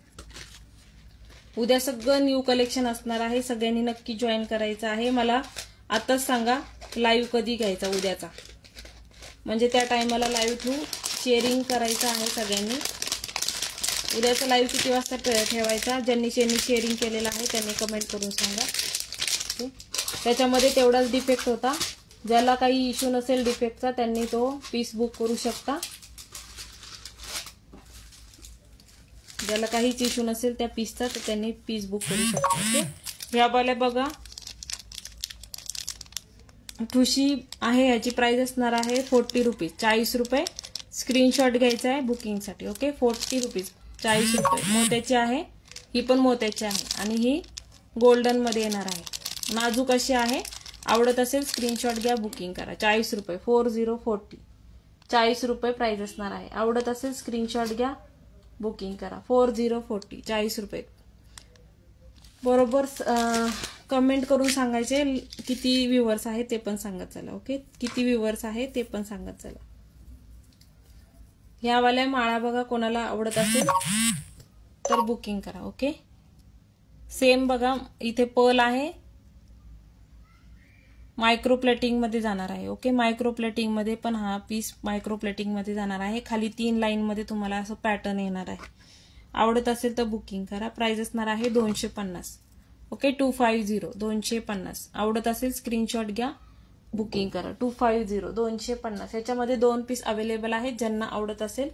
उद्या सगळं न्यू कलेक्शन असणार आहे, सगळ्यांनी नक्की जॉईन करायचं आहे. मला आताच सांगा लाईव्ह कधी घ्यायचा उद्याचा, म्हणजे त्या टायमाला लाईव्ह थ्रू शेअरिंग करायचं आहे सगळ्यांनी. उद्याचा लाईव्ह किती वाजता ठेवायचा, ज्यांनी शेअरिंग केलेलं आहे त्यांनी कमेंट करून सांगा. त्याच्यामध्ये तेवढाच डिफेक्ट होता. ज्याला काही इश्यू नसेल डिफेक्टचा त्यांनी तो पीस बुक करू शकता. ज्याला काहीच इश्यू नसेल त्या पीसचा तर त्यांनी पीस बुक करू शकता. ओके, ह्या बाल्या बघा ठुशी आहे, याची प्राइस असणार आहे 40 रुपीज, 40 रुपये. स्क्रीनशॉट घ्यायचा आहे बुकिंगसाठी. ओके, 40 रुपीज, 40 रुपये. मोत्याची आहे, ही पण मोत्याची आहे आणि ही गोल्डन मध्ये येणार आहे. नाजूक अशी आहे. आवडत असेल स्क्रीनशॉट घ्या, बुकिंग करा. 40 रुपये, 4040, 40 रुपये प्राइस असणार आहे. आवडत असेल स्क्रीनशॉट घ्या, बुकिंग करा. 4040, 40 रुपये. बरोबर कमेंट करून सांगायचे किती व्ह्यूअर्स आहे ते पण सांगत चला. ओके, किती व्ह्यूअर्स आहे ते पण सांगत चला. ह्या वाल्या माळा बघा, कोणाला आवडत असेल तर बुकिंग करा. ओके, सेम बघा इथे पर्ल आहे, मायक्रो प्लेटिंग मध्ये जाणार आहे. ओके, मायक्रो प्लेटिंग मध्ये पण हा पीस मायक्रो प्लेटिंग मध्ये जाणार आहे. खाली 3 लाईन मध्ये तुम्हाला असं पॅटर्न येणार आहे. आवडत असेल तर बुकिंग करा. प्राइस असणार आहे 250. ओके, 250 250. आवडत असेल स्क्रीनशॉट घ्या, बुकिंग करा. 250 250. याच्यामध्ये 2 पीस अवेलेबल आहेत. ज्यांना आवडत असेल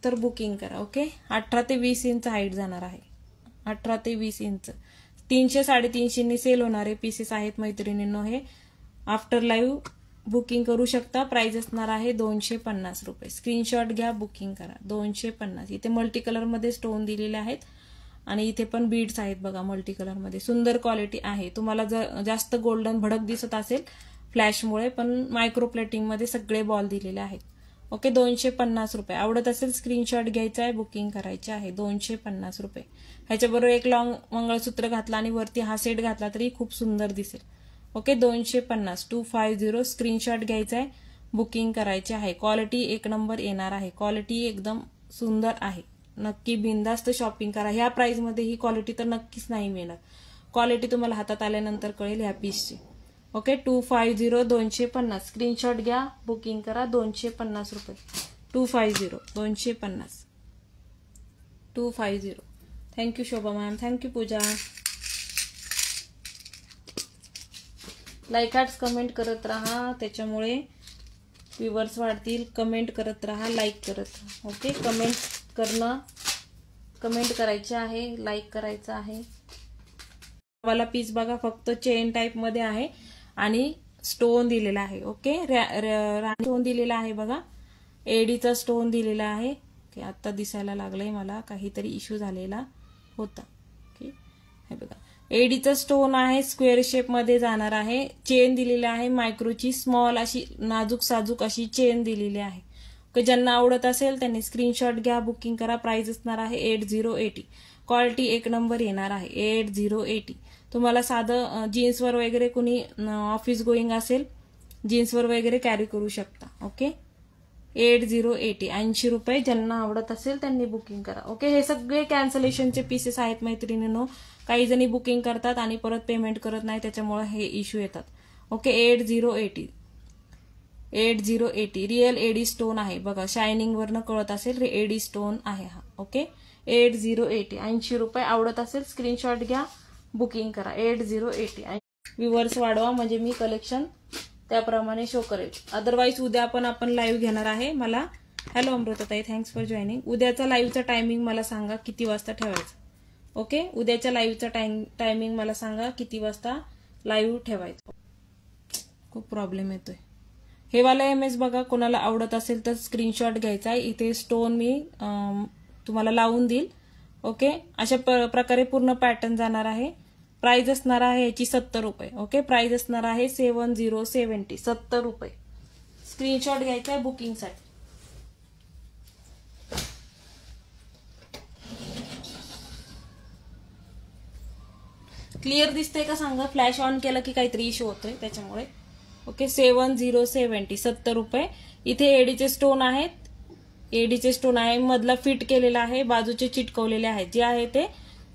तर बुकिंग करा. ओके, 18 ते 20 इंच हाईट जाणार आहे. 18 ते 20 इंच. 300 350 सेल होणारे पीसेस आहेत मैत्रिणींनो. हे आफ्टर लाईव्ह बुकिंग करू शकता. प्राइस असणार आहे 250 रुपये. स्क्रीनशॉट घ्या, बुकिंग करा. 250. इथे मल्टी कलर मध्ये स्टोन दिलेले आहेत आणि इथे पण बीड्स आहेत बघा मल्टी कलर मध्ये. सुंदर क्वालिटी आहे. तुम्हाला जर जास्त गोल्डन भडक दिसत असेल फ्लॅशमुळे, पण मायक्रो प्लेटिंग मध्ये सगळे बॉल दिलेले आहेत. ओके, 250 रुपये. आवडत असेल स्क्रीनशॉट घ्यायचा आहे, बुकिंग करायचे आहे. 250 रुपये. ह्याच्याबरोबर एक लॉंग मंगळसूत्र घातला आणि वरती हा सेट घातला तरी खूप सुंदर दिसेल. ओके, 250 250. स्क्रीनशॉट घ्यायचा आहे, बुकिंग करायचे आहे. क्वालिटी एक नंबर येणार आहे. क्वालिटी एकदम सुंदर आहे. नक्की बिंदास्त शॉपिंग करा. ह्या प्राइस मध्ये ही क्वालिटी तर नक्कीच नाही मिळणार. क्वालिटी तुम्हाला हातात आल्यानंतर कळेल ह्या पीसची. ओके, 250 250. स्क्रीनशॉट घ्या, बुकिंग करा. 250 रुपये. 250 250 250. थँक्यू शोभा मॅम, थँक्यू पूजा. लाईक हार्ट्स कमेंट करत राहा, त्याच्यामुळे व्ह्यूअर्स वाढतील. कमेंट करत राहा, लाईक करत राहा. ओके, कमेंट करायचे आहे, लाईक करायचं आहे. वाला पीस बघा फक्त चेन टाइप मध्ये आहे आणि स्टोन दिलेला आहे. ओके, स्टोन दिलेला आहे बघा, एडीचा स्टोन दिलेला आहे. ओके, आता दिसायला लागलंय मला, काहीतरी इश्यू झालेला होता. ओके, हे बघा एडीचा स्टोन आहे, स्क्वेअर शेप मध्ये जाणार आहे. चेन दिलेली आहे मायक्रोची, स्मॉल अशी नाजूक साजूक अशी चेन दिलेली आहे. ओके, ज्यांना आवडत असेल त्यांनी स्क्रीनशॉट घ्या, बुकिंग करा. प्राइस असणार आहे 8080. क्वालिटी एक नंबर येणार आहे. 8080. तुम्हाला साधं जीन्सवर वगैरे कुणी ऑफिस गोईंग असेल, जीन्सवर वगैरे कॅरी करू शकता. ओके, 8080. 80 रुपये. ज्यांना आवडत असेल त्यांनी बुकिंग करा. ओके, हे सगळे कॅन्सलेशनचे पीसेस आहेत मैत्रिणींनो. काही जणी बुकिंग करतात आणि परत पेमेंट करत नाही, त्याच्यामुळे हे इश्यू येतात. ओके, 8080. 8080. रिअल एडी स्टोन आहे बघा, शायनिंग वरनं कळत असेल एडी स्टोन आहे हा. ओके, 8080. 80 रुपये. आवडत असेल स्क्रीनशॉट घ्या, बुकिंग करा. 8080. व्ह्यूअर्स वाढवा म्हणजे मी कलेक्शन त्याप्रमाणे शो करेल. अदरवाईज उद्या पण आपण लाईव्ह घेणार आहे. मला हॅलो अमृताताई, थँक्स फॉर जॉईनिंग. उद्याचा लाईव्हचा टायमिंग मला सांगा किती वाजता ठेवायचं. ओके, उद्याच्या लाईव्हचा टायमिंग मला सांगा किती वाजता लाईव्ह ठेवायचं. खूप प्रॉब्लेम येतोय. हे वाला एमएस बघा, कोणाला आवडत असेल तर स्क्रीनशॉट घ्यायचा आहे. इथे स्टोन मी तुम्हाला लावून देईल. ओके, अशा प्रकारे पूर्ण पॅटर्न जाणार आहे. प्राइस असणार आहे याची 70 रुपये. ओके, प्राइस असणार आहे 7070. 70 रुपये. स्क्रीनशॉट घ्यायचा आहे बुकिंगसाठी. क्लिअर दिसतंय का सांगा, फ्लॅश ऑन केलं की काहीतरी इश्यू होतोय त्याच्यामुळे. ओके 7070 70 रुपये. इथे एडीचे स्टोन आहेत, एडीचे स्टोन आहे, मधला फिट केलेला आहे, बाजूचे चिटकवलेले आहेत, जे आहे ते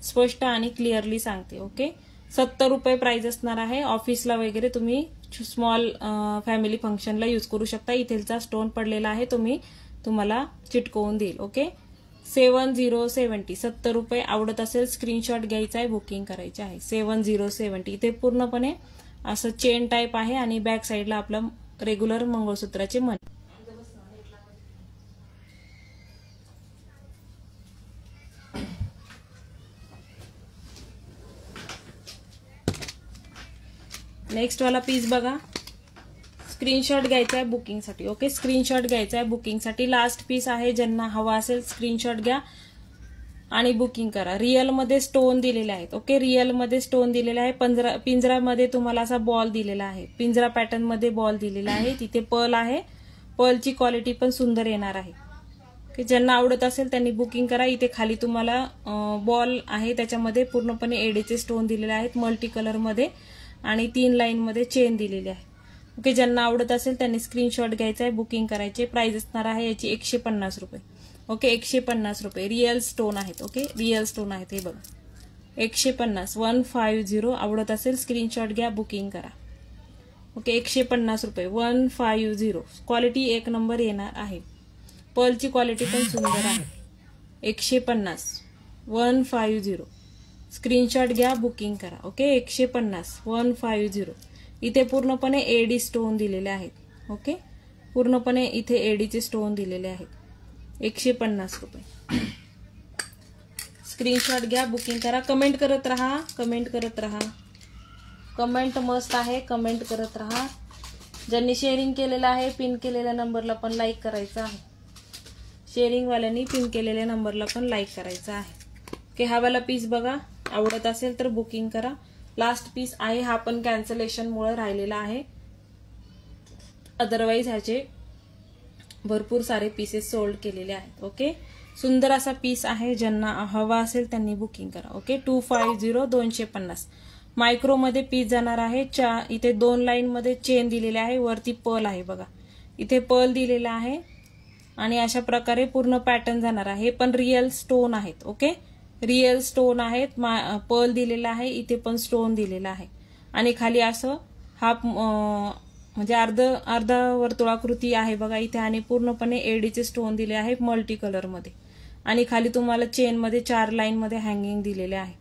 स्पष्ट आणि क्लिअरली सांगते. ओके 70 रुपये प्राइस असणार आहे. ऑफिसला वगैरे तुम्ही स्मॉल फॅमिली फंक्शनला यूज करू शकता. इथेचा स्टोन पडलेला आहे, तुम्हाला चिटकवून देईल. ओके 7070 70 रुपये. आवडत असेल स्क्रीनशॉट घ्यायचा आहे, बुकिंग करायची आहे. 7070. इथे पूर्णपणे असं चेन टाईप आहे आणि बॅक साईडला आपलं रेग्युलर मंगळसूत्राचे मणी. नेक्स्ट वाला पीस बघा, स्क्रीनशॉट घ्यायचा आहे बुकिंगसाठी. ओके स्क्रीनशॉट घ्यायचा आहे बुकिंगसाठी. लास्ट पीस आहे, ज्यांना हवा असेल स्क्रीनशॉट घ्या आणि बुकिंग करा. रिअल मध्ये स्टोन दिलेले आहेत. ओके रिअल मध्ये स्टोन दिलेले आहे. पिंजरामध्ये तुम्हाला असा बॉल दिलेला आहे, पिंजरा पॅटर्न मध्ये बॉल दिलेला आहे. तिथे पर्ल आहे, पर्लची क्वालिटी पण सुंदर येणार आहे. ओके ज्यांना आवडत असेल त्यांनी बुकिंग करा. इथे खाली तुम्हाला बॉल आहे, त्याच्यामध्ये पूर्णपणे एडीचे स्टोन दिलेले आहेत मल्टी कलर मध्ये आणि 3 लाईन मध्ये चेन दिलेली आहे. ओके ज्यांना आवडत असेल त्यांनी स्क्रीनशॉट घ्यायचा आहे, बुकिंग करायचे. प्राइस असणार आहे याची 150 रुपये. ओके 150 रुपये. रिअल स्टोन आहेत. ओके रिअल स्टोन आहेत हे बघा, 150 150. आवडत असेल स्क्रीनशॉट घ्या, बुकिंग करा. ओके 150 रुपये 150. क्वालिटी 1 नंबर येणार आहे, पर्लची क्वालिटी पण सुंदर आहे. 150 150. स्क्रीनशॉट घ्या, बुकिंग करा. ओके 150 150. इथे पूर्णपणे एडी स्टोन दिलेले आहेत. ओके पूर्णपणे इथे एडीचे स्टोन दिलेले आहेत. 150 रुपये. स्क्रीनशॉट घ्या, बुकिंग करा. कमेंट करत राहा, कमेंट करत राहा. कमेंट मस्त आहे, कमेंट करत राहा. ज्यांनी शेअरिंग केलेलं आहे पिन केलेल्या नंबरला पण लाईक करायचं आहे. शेअरिंग वाल्यांनी पिन केलेल्या नंबरला पण लाईक करायचं आहे. ओके हा वाला पीस बघा, आवडत असेल तर बुकिंग करा. लास्ट पीस आहे, हा पण कॅन्सलेशन मुळे राहिलेला आहे. अदरवाइज ह्याचे भरपूर सारे पीसेस सोल्ड केलेले आहेत. ओके सुंदर असा पीस आहे, ज्यांना हवा असेल त्यांनी बुकिंग करा. ओके 250 250. मायक्रो मध्ये पीस जाणार आहे. इथे 2 लाईन मध्ये चेन दिलेले आहे, वरती पर्ल आहे बघा, इथे पर्ल दिलेला आहे आणि अशा प्रकारे पूर्ण पॅटर्न जाणार आहे. पण रिअल स्टोन आहेत. ओके रिअल स्टोन आहेत. पर्ल दिलेला आहे, इथे पण स्टोन दिलेला आहे आणि खाली असं हाफ म्हणजे अर्धा वर्तुळाकृती आहे बघा इथे आणि पूर्णपणे एडीचे स्टोन दिले आहे मल्टी कलर मध्ये आणि खाली तुम्हाला चेन मध्ये 4 लाईन मध्ये हँगिंग दिलेले आहे.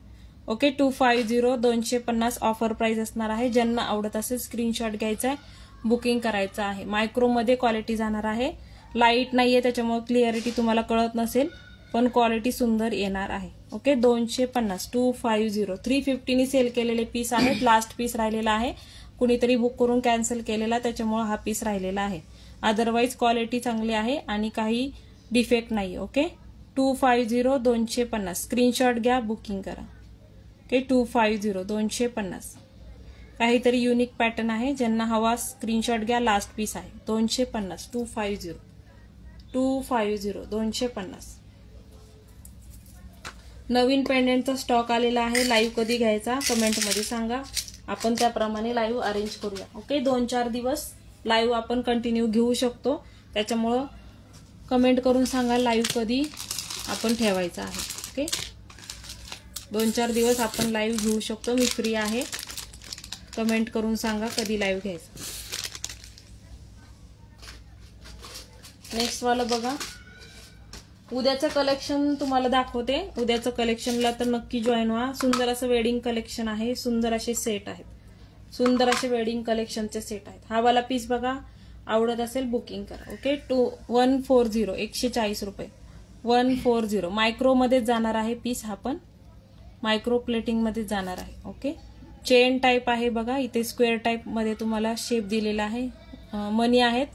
ओके 250 250 ऑफर प्राइस असणार आहे. ज्यांना आवडत असेल स्क्रीनशॉट घ्यायचा आहे, बुकिंग करायचं आहे. मायक्रो मध्ये क्वालिटी जाणार आहे. लाईट नाहीये त्याच्यामुळे क्लिअरिटी तुम्हाला कळत नसेल, पण क्वालिटी सुंदर येणार आहे. ओके 250 250. 350 नी सेल केलेले पीस आहेत. लास्ट पीस राहिलेला आहे, कुणीतरी बुक करून कॅन्सल केलेला, त्याच्यामुळे हा पीस राहिलेला आहे. अदरवाइज क्वालिटी चांगली आहे आणि काही डिफेक्ट नाही. ओके 250 250. स्क्रीनशॉट घ्या, बुकिंग करा. ओके 250 250. काहीतरी युनिक पॅटर्न आहे, ज्यांना हवा स्क्रीनशॉट घ्या. लास्ट पीस आहे 250 250 250 250. नवीन पेंडेंटचा स्टॉक आलेला आहे. लाईव्ह कधी घ्यायचा कमेंट मध्ये सांगा, आपण त्याप्रमाणे लाईव्ह अरेंज करूया. ओके 2-4 दिवस लाईव्ह आपण कंटिन्यू घेऊ शकतो, त्याच्यामुळं कमेंट करून सांगा लाईव्ह कधी आपण ठेवायचा आहे. ओके 2-4 दिवस आपण लाईव्ह घेऊ शकतो, मी फ्री आहे. कमेंट करून सांगा कधी लाईव्ह घ्यायचं. नेक्स्ट वाला बघा, उद्याचं कलेक्शन तुम्हाला दाखवते. उद्याचं कलेक्शनला तर नक्की जॉईन व्हा. सुंदर असं वेडिंग कलेक्शन आहे, सुंदर असे सेट आहेत, सुंदर असे वेडिंग कलेक्शनचे सेट आहेत. हा वाला पीस बघा, आवडत असेल बुकिंग करा. ओके 140 140 रुपये 140. मायक्रो मध्ये जाणार आहे पीस, हा पण मायक्रो प्लेटिंग मध्ये जाणार आहे. ओके चेन टाईप आहे बघा, इथे स्क्वेअर टाईप मध्ये तुम्हाला शेप दिलेला आहे. मनी आहेत.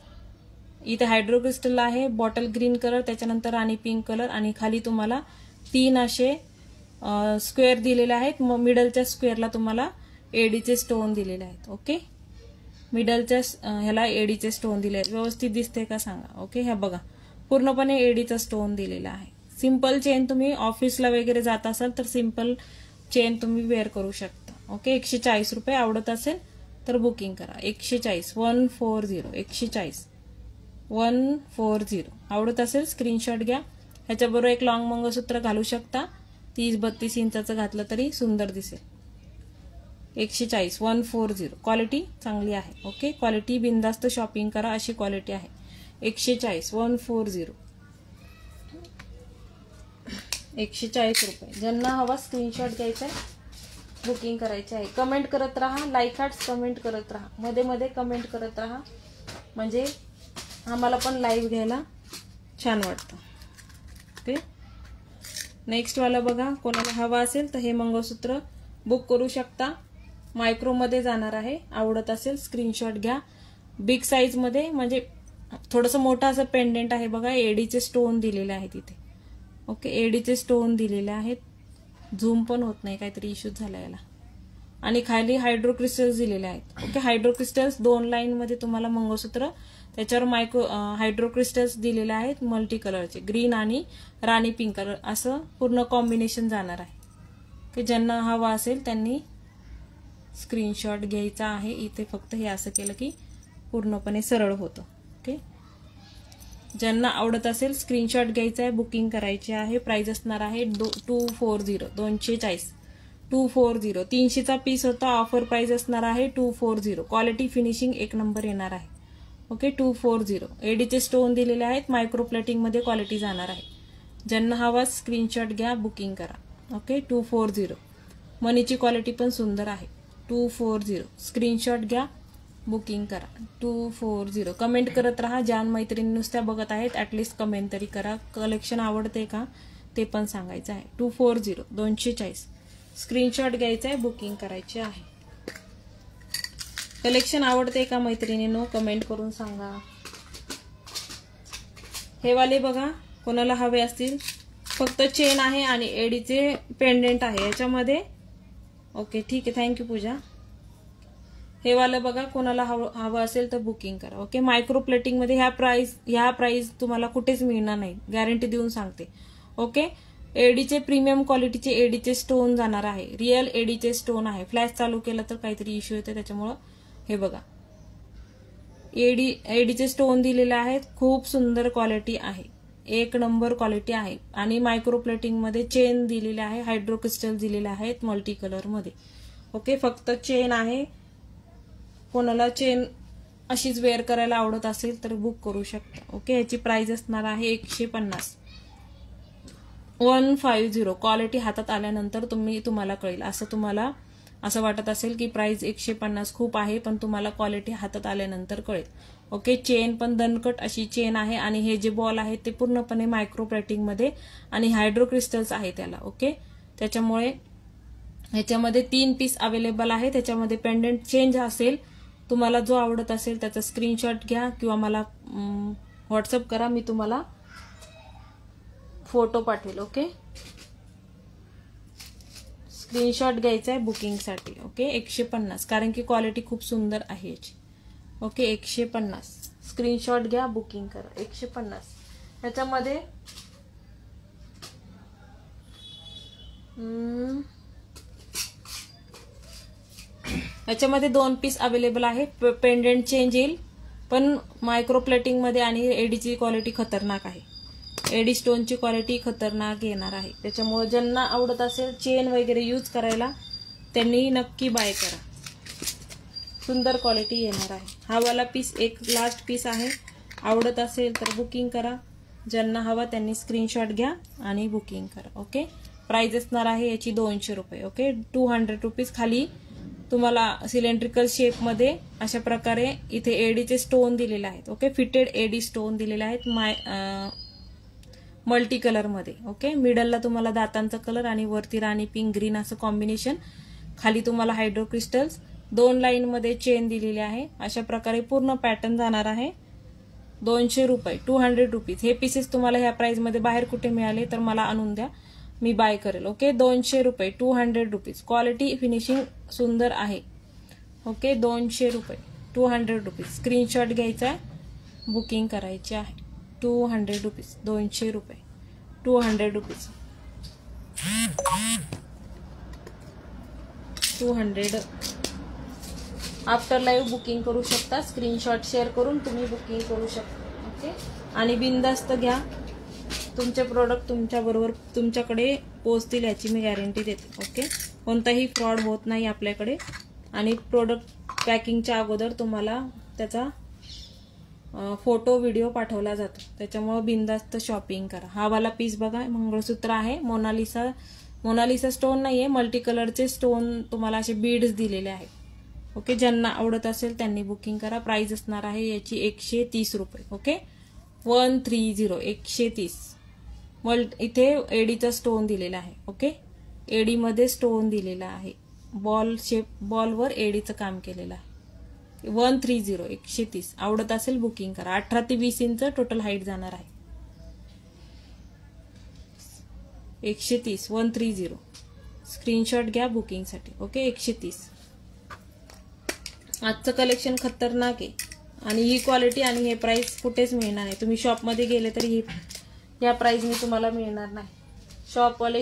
इथे हायड्रो क्रिस्टल आहे, बॉटल ग्रीन कलर, त्याच्यानंतर आणि पिंक कलर आणि खाली तुम्हाला 3 असे स्क्वेअर दिलेले आहेत. मिडलच्या स्क्वेअरला तुम्हाला एडीचे स्टोन दिलेले आहेत. ओके मिडलच्या ह्याला एडीचे स्टोन दिले आहेत. व्यवस्थित दिसते का सांगा. ओके ह्या बघा, पूर्णपणे एडीचा स्टोन दिलेला आहे. सिंपल चेन तुम्ही ऑफिसला वगैरे जात असाल तर सिंपल चेन तुम्ही वेअर करू शकता. ओके 140 रुपये. आवडत असेल तर बुकिंग करा. 140 140 140 140. आवडत असेल स्क्रीनशॉट घ्या. ह्याच्याबरोबर एक लॉंग मंगळसूत्र घालू शकता. 30-32 इंचाचं घातलं तरी सुंदर दिसेल. 140 140. क्वालिटी चांगली आहे. ओके क्वालिटी बिंदास्त शॉपिंग करा अशी क्वालिटी आहे. 140 140 140 रुपये. ज्यांना हवा स्क्रीनशॉट घ्यायचा आहे, बुकिंग करायचे आहे. कमेंट करत राहा, लाईक हार्ट्स कमेंट करत राहा, मध्ये मध्ये कमेंट करत राहा, म्हणजे आम्हाला पण लाईव्ह घ्यायला छान वाटतं. ओके नेक्स्ट वाला बघा. कोणाला हवा असेल तर हे मंगळसूत्र बुक करू शकता. मायक्रोमध्ये जाणार आहे. आवडत असेल स्क्रीनशॉट घ्या. बिग साईजमध्ये, म्हणजे थोडंसं मोठं असं पेंडेंट आहे बघा. एडीचे स्टोन दिलेले आहेत इथे. ओके एडीचे स्टोन दिलेले आहेत. झूम पण होत नाही, काहीतरी इश्यू झाला याला. आणि खाली हायड्रो क्रिस्टल्स दिलेले आहेत. ओके हायड्रो क्रिस्टल्स 2 लाईनमध्ये तुम्हाला मंगळसूत्र, त्याच्यावर हायड्रो क्रिस्टल्स दिलेले आहेत मल्टी कलरचे, ग्रीन आणि राणी पिंक कलर असं पूर्ण कॉम्बिनेशन जाणार आहे. की ज्यांना हवा असेल त्यांनी स्क्रीनशॉट घ्यायचा आहे. इथे फक्त हे असं केलं की पूर्णपणे सरळ होतं. ओके ज्यांना आवडत असेल स्क्रीनशॉट घ्यायचा आहे, बुकिंग करायची आहे. प्राइस असणार आहे 240 240 240. 300चा पीस होता. ऑफर प्राइस असणार आहे 240. क्वालिटी फिनिशिंग एक नंबर येणार आहे. ओके 240. एडीचे स्टोन दिलेले आहेत. मायक्रोप्लेटिंग मध्ये क्वालिटी जाणार आहे. ज्यांना हवा स्क्रीनशॉट घ्या, बुकिंग करा. ओके 240. मनीची क्वालिटी पण सुंदर आहे. 240. स्क्रीनशॉट घ्या, बुकिंग करा. 240. कमेंट करत राहा. ज्या मैत्रिणी नुसत्या बघत आहेत ऍटलिस्ट कमेंट तरी करा. कलेक्शन आवडते का ते पण सांगायचं आहे. 240 240. स्क्रीनशॉट घ्यायचा आहे, बुकिंग करायचे आहे. कलेक्शन आवडते का मैत्रिणींनो कमेंट करून सांगा. हे वाले बघा, कोणाला हवे असतील, फक्त चेन आहे आणि एडीचे पेंडेंट आहे याच्यामध्ये. ओके ठीक आहे, थँक्यू पूजा. हे वाला बघा, कोणाला हवं असेल तर बुकिंग करा. ओके मायक्रो प्लेटिंग मध्ये ह्या प्राइस तुम्हाला कुठेच मिळणार नाही, गॅरंटी देऊन सांगते. ओके एडीचे प्रीमियम क्वालिटीचे एडीचे स्टोन जाणार आहे. रिअल एडीचे स्टोन आहे. फ्लॅश चालू केला तर काहीतरी इश्यू येते, त्याच्यामुळं हे बघा एडीचे स्टोन दिलेले आहेत. खूप सुंदर क्वालिटी आहे, एक नंबर क्वालिटी आहे. आणि मायक्रो प्लेटिंग मध्ये चेन दिलेले आहे, हायड्रो क्रिस्टल दिलेले आहेत मल्टी कलर मध्ये. ओके फक्त चेन आहे. कोणाला चेन अशीच वेअर करायला आवडत असेल तर बुक करू शकता. ओके याची प्राइस असणार आहे 150. 150. क्वालिटी हातात आल्यानंतर तुम्हाला कळेल. तुम्हाला असं वाटत असेल की प्राइस 150 खूप आहे, पण तुम्हाला क्वालिटी हातात आल्यानंतर कळेल. ओके चेन पण दणकट अशी चेन आहे. आणि हे जे बॉल आहेत ते पूर्णपणे मायक्रो प्लेटिंग मध्ये आणि हायड्रो क्रिस्टल्स आहे त्याला. ओके त्याच्यामुळे ह्याच्यामध्ये 3 पीस अवेलेबल आहे. त्याच्यामध्ये पेंडेंट चेंज असेल. तुम्हाला जो आवडत असेल त्याचा स्क्रीनशॉट घ्या किंवा मला व्हॉट्सअप करा, मी तुम्हाला फोटो पाठवेल. ओके स्क्रीनशॉट घ्यायचा आहे बुकिंगसाठी. ओके 150 कारण की क्वालिटी खूप सुंदर आहे याची. ओके 150. स्क्रीनशॉट घ्या, बुकिंग करा. 150. ह्याच्यामध्ये याच्यामध्ये 2 पीस अवेलेबल आहे. पेंडेंट चेंज येईल, पण मायक्रो प्लेटिंग मध्ये आणि एडीची क्वालिटी खतरनाक आहे. एडी स्टोनची क्वालिटी खतरनाक येणार आहे. त्याच्यामुळे ज्यांना आवडत असेल चेन वगैरे यूज करायला त्यांनी नक्की बाय करा. सुंदर क्वालिटी येणार आहे. हा वाला पीस एक लास्ट पीस आहे. आवडत असेल तर बुकिंग करा. ज्यांना हवा त्यांनी स्क्रीनशॉट घ्या आणि बुकिंग करा. ओके प्राइस असणार आहे याची 200 रुपये. Okay 200 rupees. खाली तुम्हाला सिलेंड्रिकल शेप मध्ये अशा प्रकारे इथे एडीचे स्टोन दिलेले आहेत. ओके फिटेड एडी स्टोन दिलेले आहेत मल्टी कलर मध्ये. ओके मिडलला तुम्हाला दातांचा कलर आणि वरती राणी पिंक ग्रीन असं कॉम्बिनेशन. खाली तुम्हाला हायड्रो क्रिस्टल्स 2 लाईन मध्ये चेन दिलेली आहे. अशा प्रकारे पूर्ण पॅटर्न जाणार आहे. 200 रुपये 200 रुपीज. हे पीसेस तुम्हाला ह्या प्राइस मध्ये बाहेर कुठे मिळाले तर मला आणून द्या, मी बाय करेल. ओके 200 रुपये 200 रुपीज. क्वालिटी फिनिशिंग सुंदर आहे. ओके 200 रुपये 200 रुपीज. स्क्रीनशॉट घ्यायचा आहे, बुकिंग करायची आहे. 200 रुपीज 200 रुपये 200 रुपीज. 200 आफ्टर लाईव्ह बुकिंग करू शकता. स्क्रीनशॉट शेअर करून तुम्ही बुकिंग करू शकता. ओके. आणि बिनधास्त घ्या. तुमचे प्रोडक्ट तुमच्याबरोबर तुमच्याकडे पोहोचतील याची मी गॅरंटी देते. ओके. कोणताही फ्रॉड होत नाही आपल्याकडे. आणि प्रोडक्ट पॅकिंगच्या अगोदर तुम्हाला त्याचा फोटो व्हिडिओ पाठवला जातो. त्याच्यामुळे बिनधास्त शॉपिंग करा. हा वाला पीस बघा, मंगळसूत्र आहे. मोनालिसा स्टोन नाहीये, मल्टी कलरचे स्टोन तुम्हाला असे बीड्स दिलेले आहेत. ओके. ज्यांना आवडत असेल त्यांनी बुकिंग करा. प्राइस असणार आहे याची 130 रुपये. ओके. 130 130. इथे एडीचा स्टोन दिलेला आहे. ओके. एडी मध्ये स्टोन दिलेला आहे. बॉल शेप, बॉलवर एडीचं काम केलेलं आहे. 130 130. आवडत असेल बुकिंग करा. 18 ते 20 इंच टोटल हाईट जाणार आहे. 130 130. स्क्रीनशॉट घ्या बुकिंगसाठी. ओके. 130. आजचं कलेक्शन खतरनाक आहे आणि ही क्वालिटी आणि हे प्राइस कुठेच मिळणार नाही. तुम्ही शॉपमध्ये गेले तरी या प्राइसने तुम्हाला मिळणार नाही.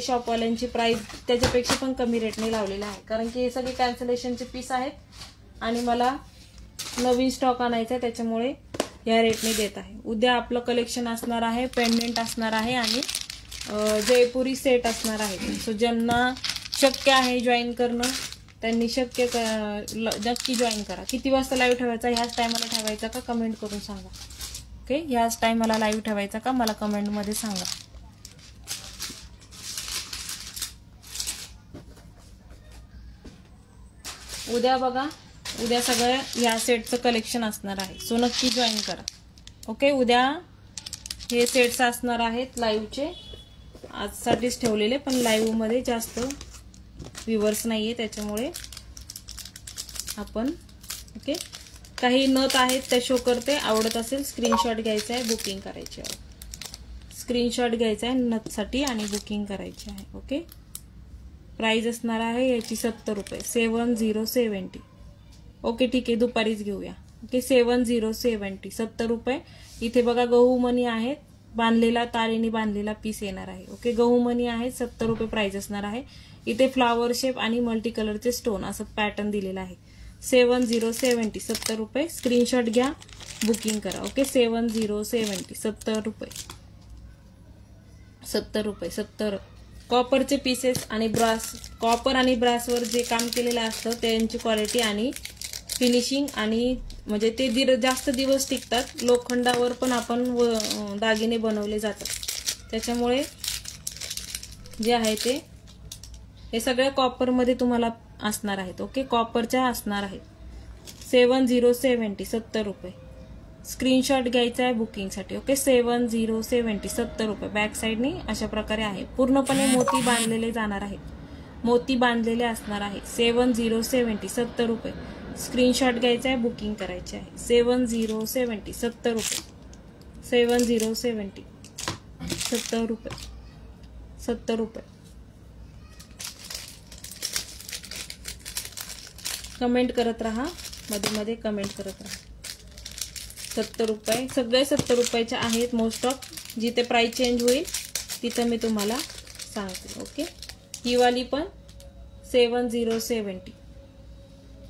शॉपवाल्यांची प्राइस त्याच्यापेक्षा पण कमी रेटने लावलेला आहे, कारण की हे सगळे कॅन्सलेशनचे पीस आहेत आणि मला नवीन स्टॉक आणायचा आहे, त्याच्यामुळे या रेटने देत आहे. उद्या आपलं कलेक्शन असणार आहे, पेंडेंट असणार आहे आणि जयपुरी सेट असणार आहे. सो ज्यांना शक्य आहे जॉईन करणं त्यांनी नक्की जॉईन करा. किती वाजता लाईव्ह ठेवायचा, ह्याच टायमाला ठेवायचा का कमेंट करून सांगा. ओके. ह्याच टायमाला लाईव्ह ठेवायचा का मला कमेंटमध्ये सांगा. उद्या बघा, उद्या सगळं या सेटचं कलेक्शन असणार आहे. सो नक्की जॉईन करा. ओके. उद्या हे सेट्स असणार आहेत लाईव्हचे. आजसाठीच ठेवलेले, पण लाईव्ह मध्ये जास्त व्ह्यूअर्स नाहीये त्याच्यामुळे आपण ओके. काही नथ आहेत त्या शो करते. आवडत असेल स्क्रीनशॉट घ्यायचा आहे, बुकिंग करायची आहे. स्क्रीनशॉट घ्यायचा आहे नथसाठी आणि बुकिंग करायची आहे. ओके. प्राइस असणार आहे याची 70 रुपये. 7070. ओके. ठीक आहे, दुपारीच घेऊया. ओके. 7070 70 रुपये. इथे बघा गहू मणी आहेत, बांधलेला तारेने बांधलेला पीस येणार आहे. ओके. गहू मणी आहेत, 70 रुपये प्राइस असणार आहे. इथे फ्लावर शेप आणि मल्टी कलरचे स्टोन असं पॅटर्न दिलेला आहे. 7070 70 रुपये. स्क्रीनशॉट घ्या, बुकिंग करा. ओके. 7070 70 रुपये. 70 रुपये 70. कॉपरचे पीसेस आणि ब्रास, कॉपर आणि ब्रासवर जे काम केलेलं असतं त्यांची क्वालिटी आणि फिनिशिंग आणि म्हणजे ते जास्त दिवस टिकतात. लोखंडावर पण आपण दागिने बनवले जातात, त्याच्यामुळे जे आहे ते हे सगळ्या कॉपरमध्ये तुम्हाला असणार आहेत. ओके. कॉपरच्या असणार आहेत. 7070 70 रुपये. स्क्रीनशॉट घ्यायचा आहे बुकिंगसाठी. ओके. 7070 70 रुपये. बॅक साईडनी अशा प्रकारे आहे. पूर्णपणे मोती बांधलेले जाणार आहेत, मोती बांधलेले असणार आहे. 7070 70 रुपये. स्क्रीनशॉट घ्यायचा आहे, बुकिंग करायचे आहे. 7070 70 रुपये. 7070 70 रुपये. 70 रुपये. कमेंट करत राहा, मध्ये मध्ये कमेंट करत राहा. 70 रुपये. सगळे 70 रुपयाचे आहेत मोस्ट ऑफ. जिथे प्राइस चेंज होईल तिथं मी तुम्हाला सांगते. ओके. ही वाली पण 7070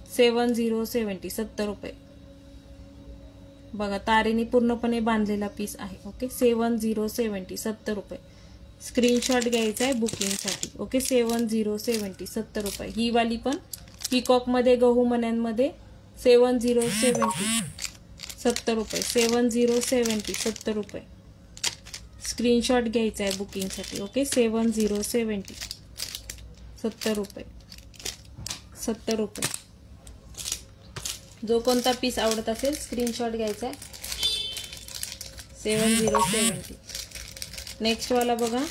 7070 70 रुपये. बघा तारेने पूर्णपणे बांधलेला पीस आहे. ओके. 7070 70 रुपये. स्क्रीनशॉट घ्यायचा आहे बुकिंगसाठी. ओके. 7070 70 रुपये. ही वाली पण पीकॉक मध्ये गहू मण्यांमध्ये 7070 70 रुपये. 7070 70 रुपये. स्क्रीनशॉट घ्यायचा आहे बुकिंगसाठी. ओके. 7070 70 रुपये. 70 रुपये. जो कोणता पीस आवडत असेल स्क्रीनशॉट घ्यायचा आहे. 7070. नेक्स्ट वाला बघा,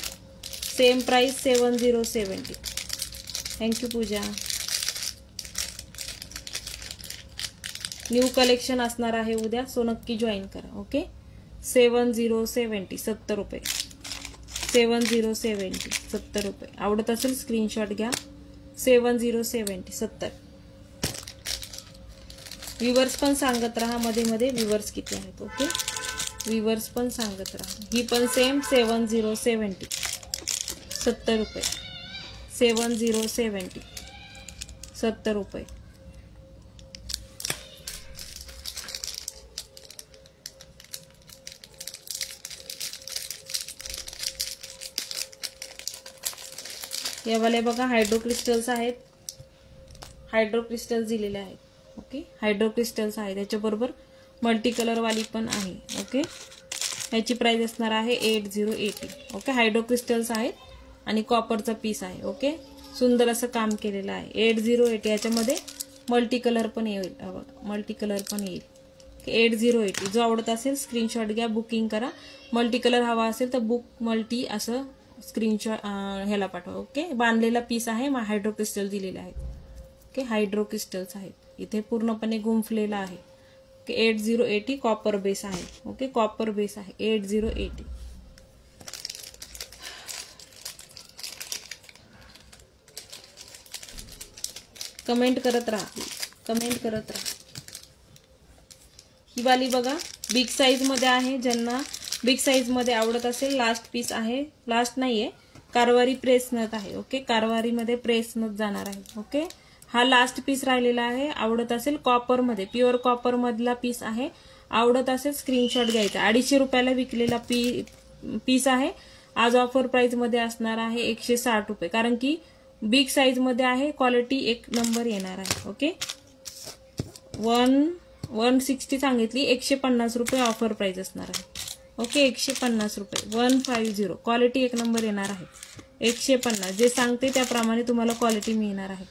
सेम प्राइस 7070. थँक्यू पूजा. न्यू कलेक्शन असणार आहे उद्या, सो नक्की जॉईन करा. ओके. 7070 70 रुपये. 7070 70 रुपये. आवडत असेल स्क्रीनशॉट घ्या. 7070 70. व्ह्यूअर्स पण सांगत राहा मध्ये मध्ये व्ह्यूअर्स किती आहेत. ओके. व्ह्यूअर्स पण सांगत राहा. ही पण सेम 7070 70 रुपये. 7070 70 रुपये. यावाले बघा हायड्रो क्रिस्टल्स आहेत, हायड्रो क्रिस्टल्स दिलेले आहेत. ओके, हायड्रो क्रिस्टल्स आहेत. त्याच्याबरोबर मल्टी कलर वाली पण आहे. ओके, याची प्राइस असणार आहे 8080. ओके, हायड्रो क्रिस्टल्स आहेत आणि कॉपरचा पीस आहे. ओके, सुंदर असं काम केलेलं आहे. 8080 याच्यामध्ये मल्टी कलर पण येईल, मल्टी कलर पण येईल. 8080 जो आवडत असेल स्क्रीनशॉट घ्या, बुकिंग करा. मल्टी कलर हवा असेल तर बुक मल्टी असं स्क्रीनशॉट ह्याला पाठवा. ओके, बांधलेला पीस आहे, हायड्रो क्रिस्टल दिलेले आहेत. ओके, हायड्रो क्रिस्टल्स आहेत. इथे पूर्णपणे गुंफलेला आहे. ओके, 8080 कॉपर बेस आहे. ओके, कॉपर बेस आहे 8080. कमेंट करत राहा, कमेंट करत राहा. ही वाली बघा बिग साईज मध्ये आहे. ज्यांना बिग साईज मध्ये आवडत असेल, लास्ट पीस आहे, लास्ट नाहीये, कारवारी प्रेस नथ आहे. ओके, कारवारी मध्ये प्रेस नथ जाणार आहे. ओके, हा लास्ट पीस राहिलेला आहे. आवडत असेल कॉपर मध्ये, प्युअर कॉपर मधला पीस आहे. आवडत असेल स्क्रीनशॉट घ्यायचा. 250 रुपयाला विकलेला पीस आहे. आज ऑफर प्राइस मध्ये असणार आहे 160 रुपये, कारण की बिग साईज मध्ये आहे. क्वालिटी एक नंबर येणार आहे. ओके, 160 सांगितली, 150 रुपये ऑफर प्राइस असणार आहे. ओके, 150 रुपये, 150. क्वालिटी एक नंबर येणार आहे. 150 जे सांगते त्याप्रमाणे तुम्हाला क्वालिटी मिळणार आहे.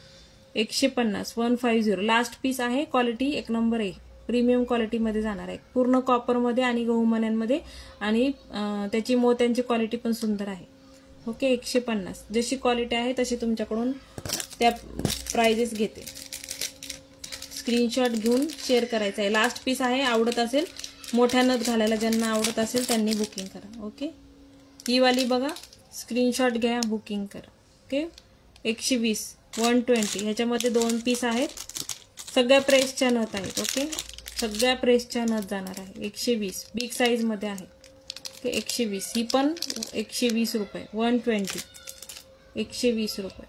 150, 150 लास्ट पीस आहे. क्वालिटी एक नंबर आहे, प्रीमियम क्वालिटी मध्ये जाणार आहे. पूर्ण कॉपर मध्ये आणि गहू मण्यांमध्ये, आणि त्याची मोत्यांची क्वालिटी पण सुंदर आहे. ओके, 150 जशी क्वालिटी आहे तशी तुमच्याकडून त्या प्राइजेस घेते. स्क्रीनशॉट घेऊन शेअर करायचा आहे. लास्ट पीस आहे. आवडत असेल मोठ्या नथ घालायला, ज्यांना आवडत असेल त्यांनी बुकिंग करा. ओके, ही वाली बघा, स्क्रीनशॉट घ्या, बुकिंग करा. ओके, 120, 120 ह्याच्यामध्ये 2 पीस आहेत. सगळ्या प्रेसच्या नथ आहेत. ओके, सगळ्या प्रेसच्या नथ जाणार आहे. 120 बिग साईज मध्ये आहे. ओके, 120 ही पण 120 रुपये, 120, 120 रुपये.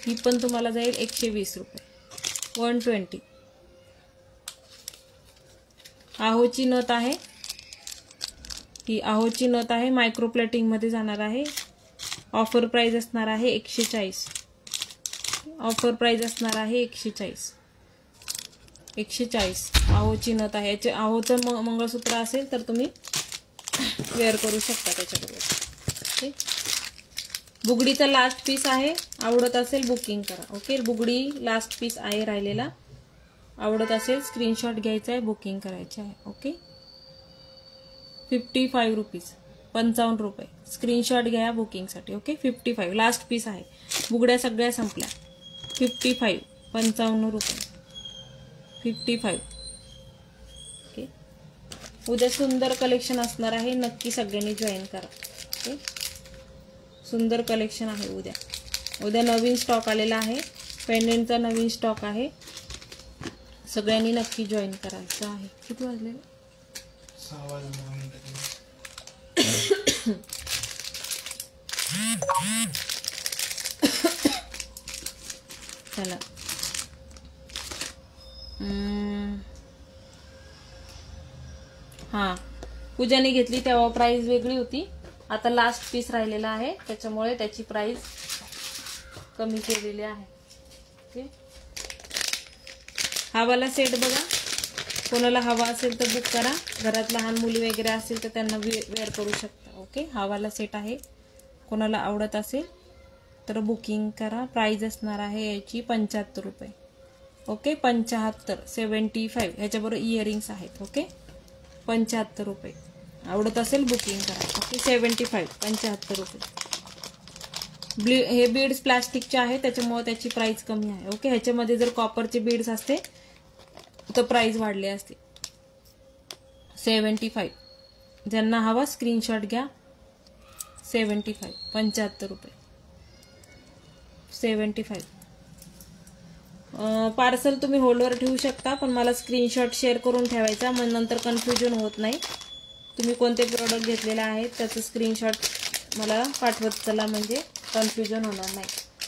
ही पण तुम्हाला जाईल 120 रुपये, 120. आहोची नथ आहे. ही आहोची नथ आहे, मायक्रो प्लेटिंग मध्ये जाणार आहे. ऑफर प्राइस असणार आहे 140. ऑफर प्राइस असणार आहे 140. 140 आहोची नथ आहे. याचे आहोचं मंगळसूत्र असेल तर तुम्ही वेअर करू शकता त्याच्याबरोबर. ओके, बुगडीचा लास्ट पीस आहे. आवडत असेल बुकिंग करा. ओके, बुगडी लास्ट पीस आहे राहिलेला. आवडत असेल स्क्रीनशॉट घ्यायचा आहे, बुकिंग करायचे आहे. ओके, 55 रुपीज, 55 रुपये. स्क्रीनशॉट घ्या बुकिंगसाठी. ओके, 55 लास्ट पीस आहे. बुगड्या सगळ्या संपल्या. 55, 55 रुपये, 55. ओके, उद्या सुंदर कलेक्शन असणार आहे. नक्की सगळ्यांनी जॉईन करा. ओके, सुंदर कलेक्शन आहे उद्या. उद्या नवीन स्टॉक आलेला आहे. पेंडेंटचा नवीन स्टॉक आहे. सगळ्यांनी नक्की जॉईन करायचं आहे. किती वाजले? 6 वाजले. चला, हा, पूजाने घेतली तेव्हा प्राइस वेगळी होती. आता लास्ट पीस राहिलेला आहे, त्याच्यामुळे त्याची प्राइस कमी केलेली आहे. ओके, हा वाला सेट बघा, कोणाला हवा असेल तर बुक करा. घरात लहान मुली वगैरे असेल तर त्यांना वेअर करू शकता. ओके, हा वाला सेट आहे. कोणाला आवडत असेल तर बुकिंग करा. प्राइस असणार आहे याची 75 रुपये. ओके, 75, 75. ह्याच्याबरोबर इयरिंग्स आहेत. ओके, 75 रुपये. आवडत असेल बुकिंग करा. ओके, 75, 75 रुपये. हे बीड्स प्लास्टिकचे आहे, त्याच्यामुळे त्याची प्राइस कमी आहे. ओके, ह्याच्यामध्ये जर कॉपरचे बीड्स असते तर प्राइस वाढले असते. 75. ज्यांना हवा स्क्रीनशॉट घ्या. 75, 75 रुपये, 75. पार्सल तुम्ही होल्डवर ठेवू शकता, पण मला स्क्रीनशॉट शेअर करून ठेवायचा, मग नंतर कन्फ्युजन होत नाही. तुम्ही कोणते प्रोडक्ट घेतलेले आहेत त्याचं स्क्रीनशॉट मला पाठवत चला, म्हणजे कन्फ्युजन होणार नाही.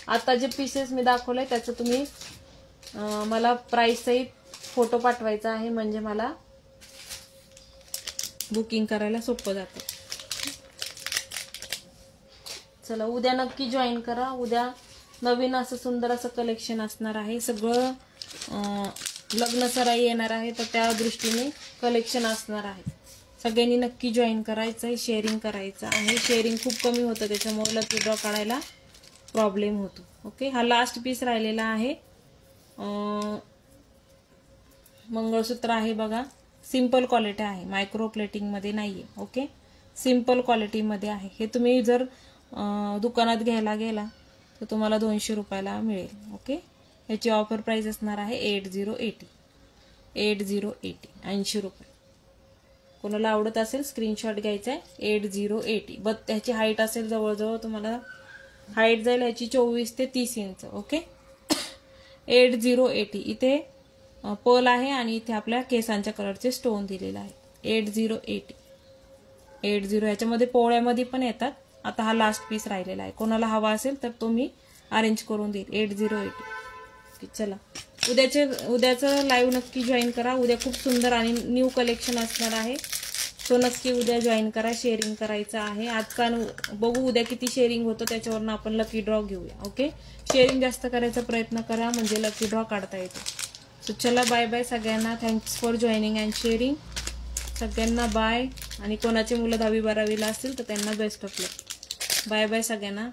आता जे पीसेस मी दाखवले त्याचं तुम्ही मला प्राइस सहित फोटो पाठवायचा आहे, म्हणजे मला बुकिंग करायला सोपं जातं. चला उद्या नक्की जॉईन करा. उद्या नवीन असं सुंदर असं कलेक्शन असणार आहे. सगळं लग्न सराई येणार आहे, तर त्या दृष्टीने कलेक्शन असणार आहे. सगळ्यांनी नक्की जॉईन करायचं आहे, शेअरिंग करायचं आहे. शेअरिंग खूप कमी होतं, त्याच्यामुळे लकी ड्रॉ काढायला प्रॉब्लेम होतो. ओके, हा लास्ट पीस राहिलेला आहे. मंगळसूत्र आहे बघा, सिंपल क्वालिटी आहे, मायक्रो प्लेटिंगमध्ये नाही आहे. ओके, सिंपल क्वालिटीमध्ये आहे. हे तुम्ही जर दुकानात घ्यायला गेला तर तुम्हाला 200 रुपयाला मिळेल. ओके, याची ऑफर प्राइस असणार आहे 8080 80 रुपये. कोणाला आवडत असेल स्क्रीनशॉट घ्यायचा आहे 8080. बट त्याची हाईट असेल जवळजवळ तुम्हाला हाईट जाईल याची 24 ते 30 इंच. ओके, 8080. इथे पर्ल आहे आणि इथे आपल्या केसांच्या कलरचे स्टोन दिलेले आहेत. 8080 याच्यामध्ये पोळ्यामध्ये पण येतात. आता हा लास्ट पीस राहिलेला आहे, कोणाला हवा असेल तर तो मी अरेंज करून देईल. 8080. चला उद्याचं लाईव्ह नक्की जॉईन करा. उद्या खूप सुंदर आणि न्यू कलेक्शन असणार आहे, तो नक्की उद्या जॉईन करा. शेअरिंग करायचं आहे. आज का बघू उद्या किती शेअरिंग होतं, त्याच्यावरून आपण लकी ड्रॉ घेऊया. ओके, शेअरिंग जास्त करायचा प्रयत्न करा, म्हणजे लकी ड्रॉ काढता येतो. सो चला बाय बाय सगळ्यांना. Thanks for joining and sharing. सगळ्यांना बाय. आणि कोणाची मुलं 10वी 12वीला असतील तर त्यांना best of luck. Bye bye सगळ्यांना.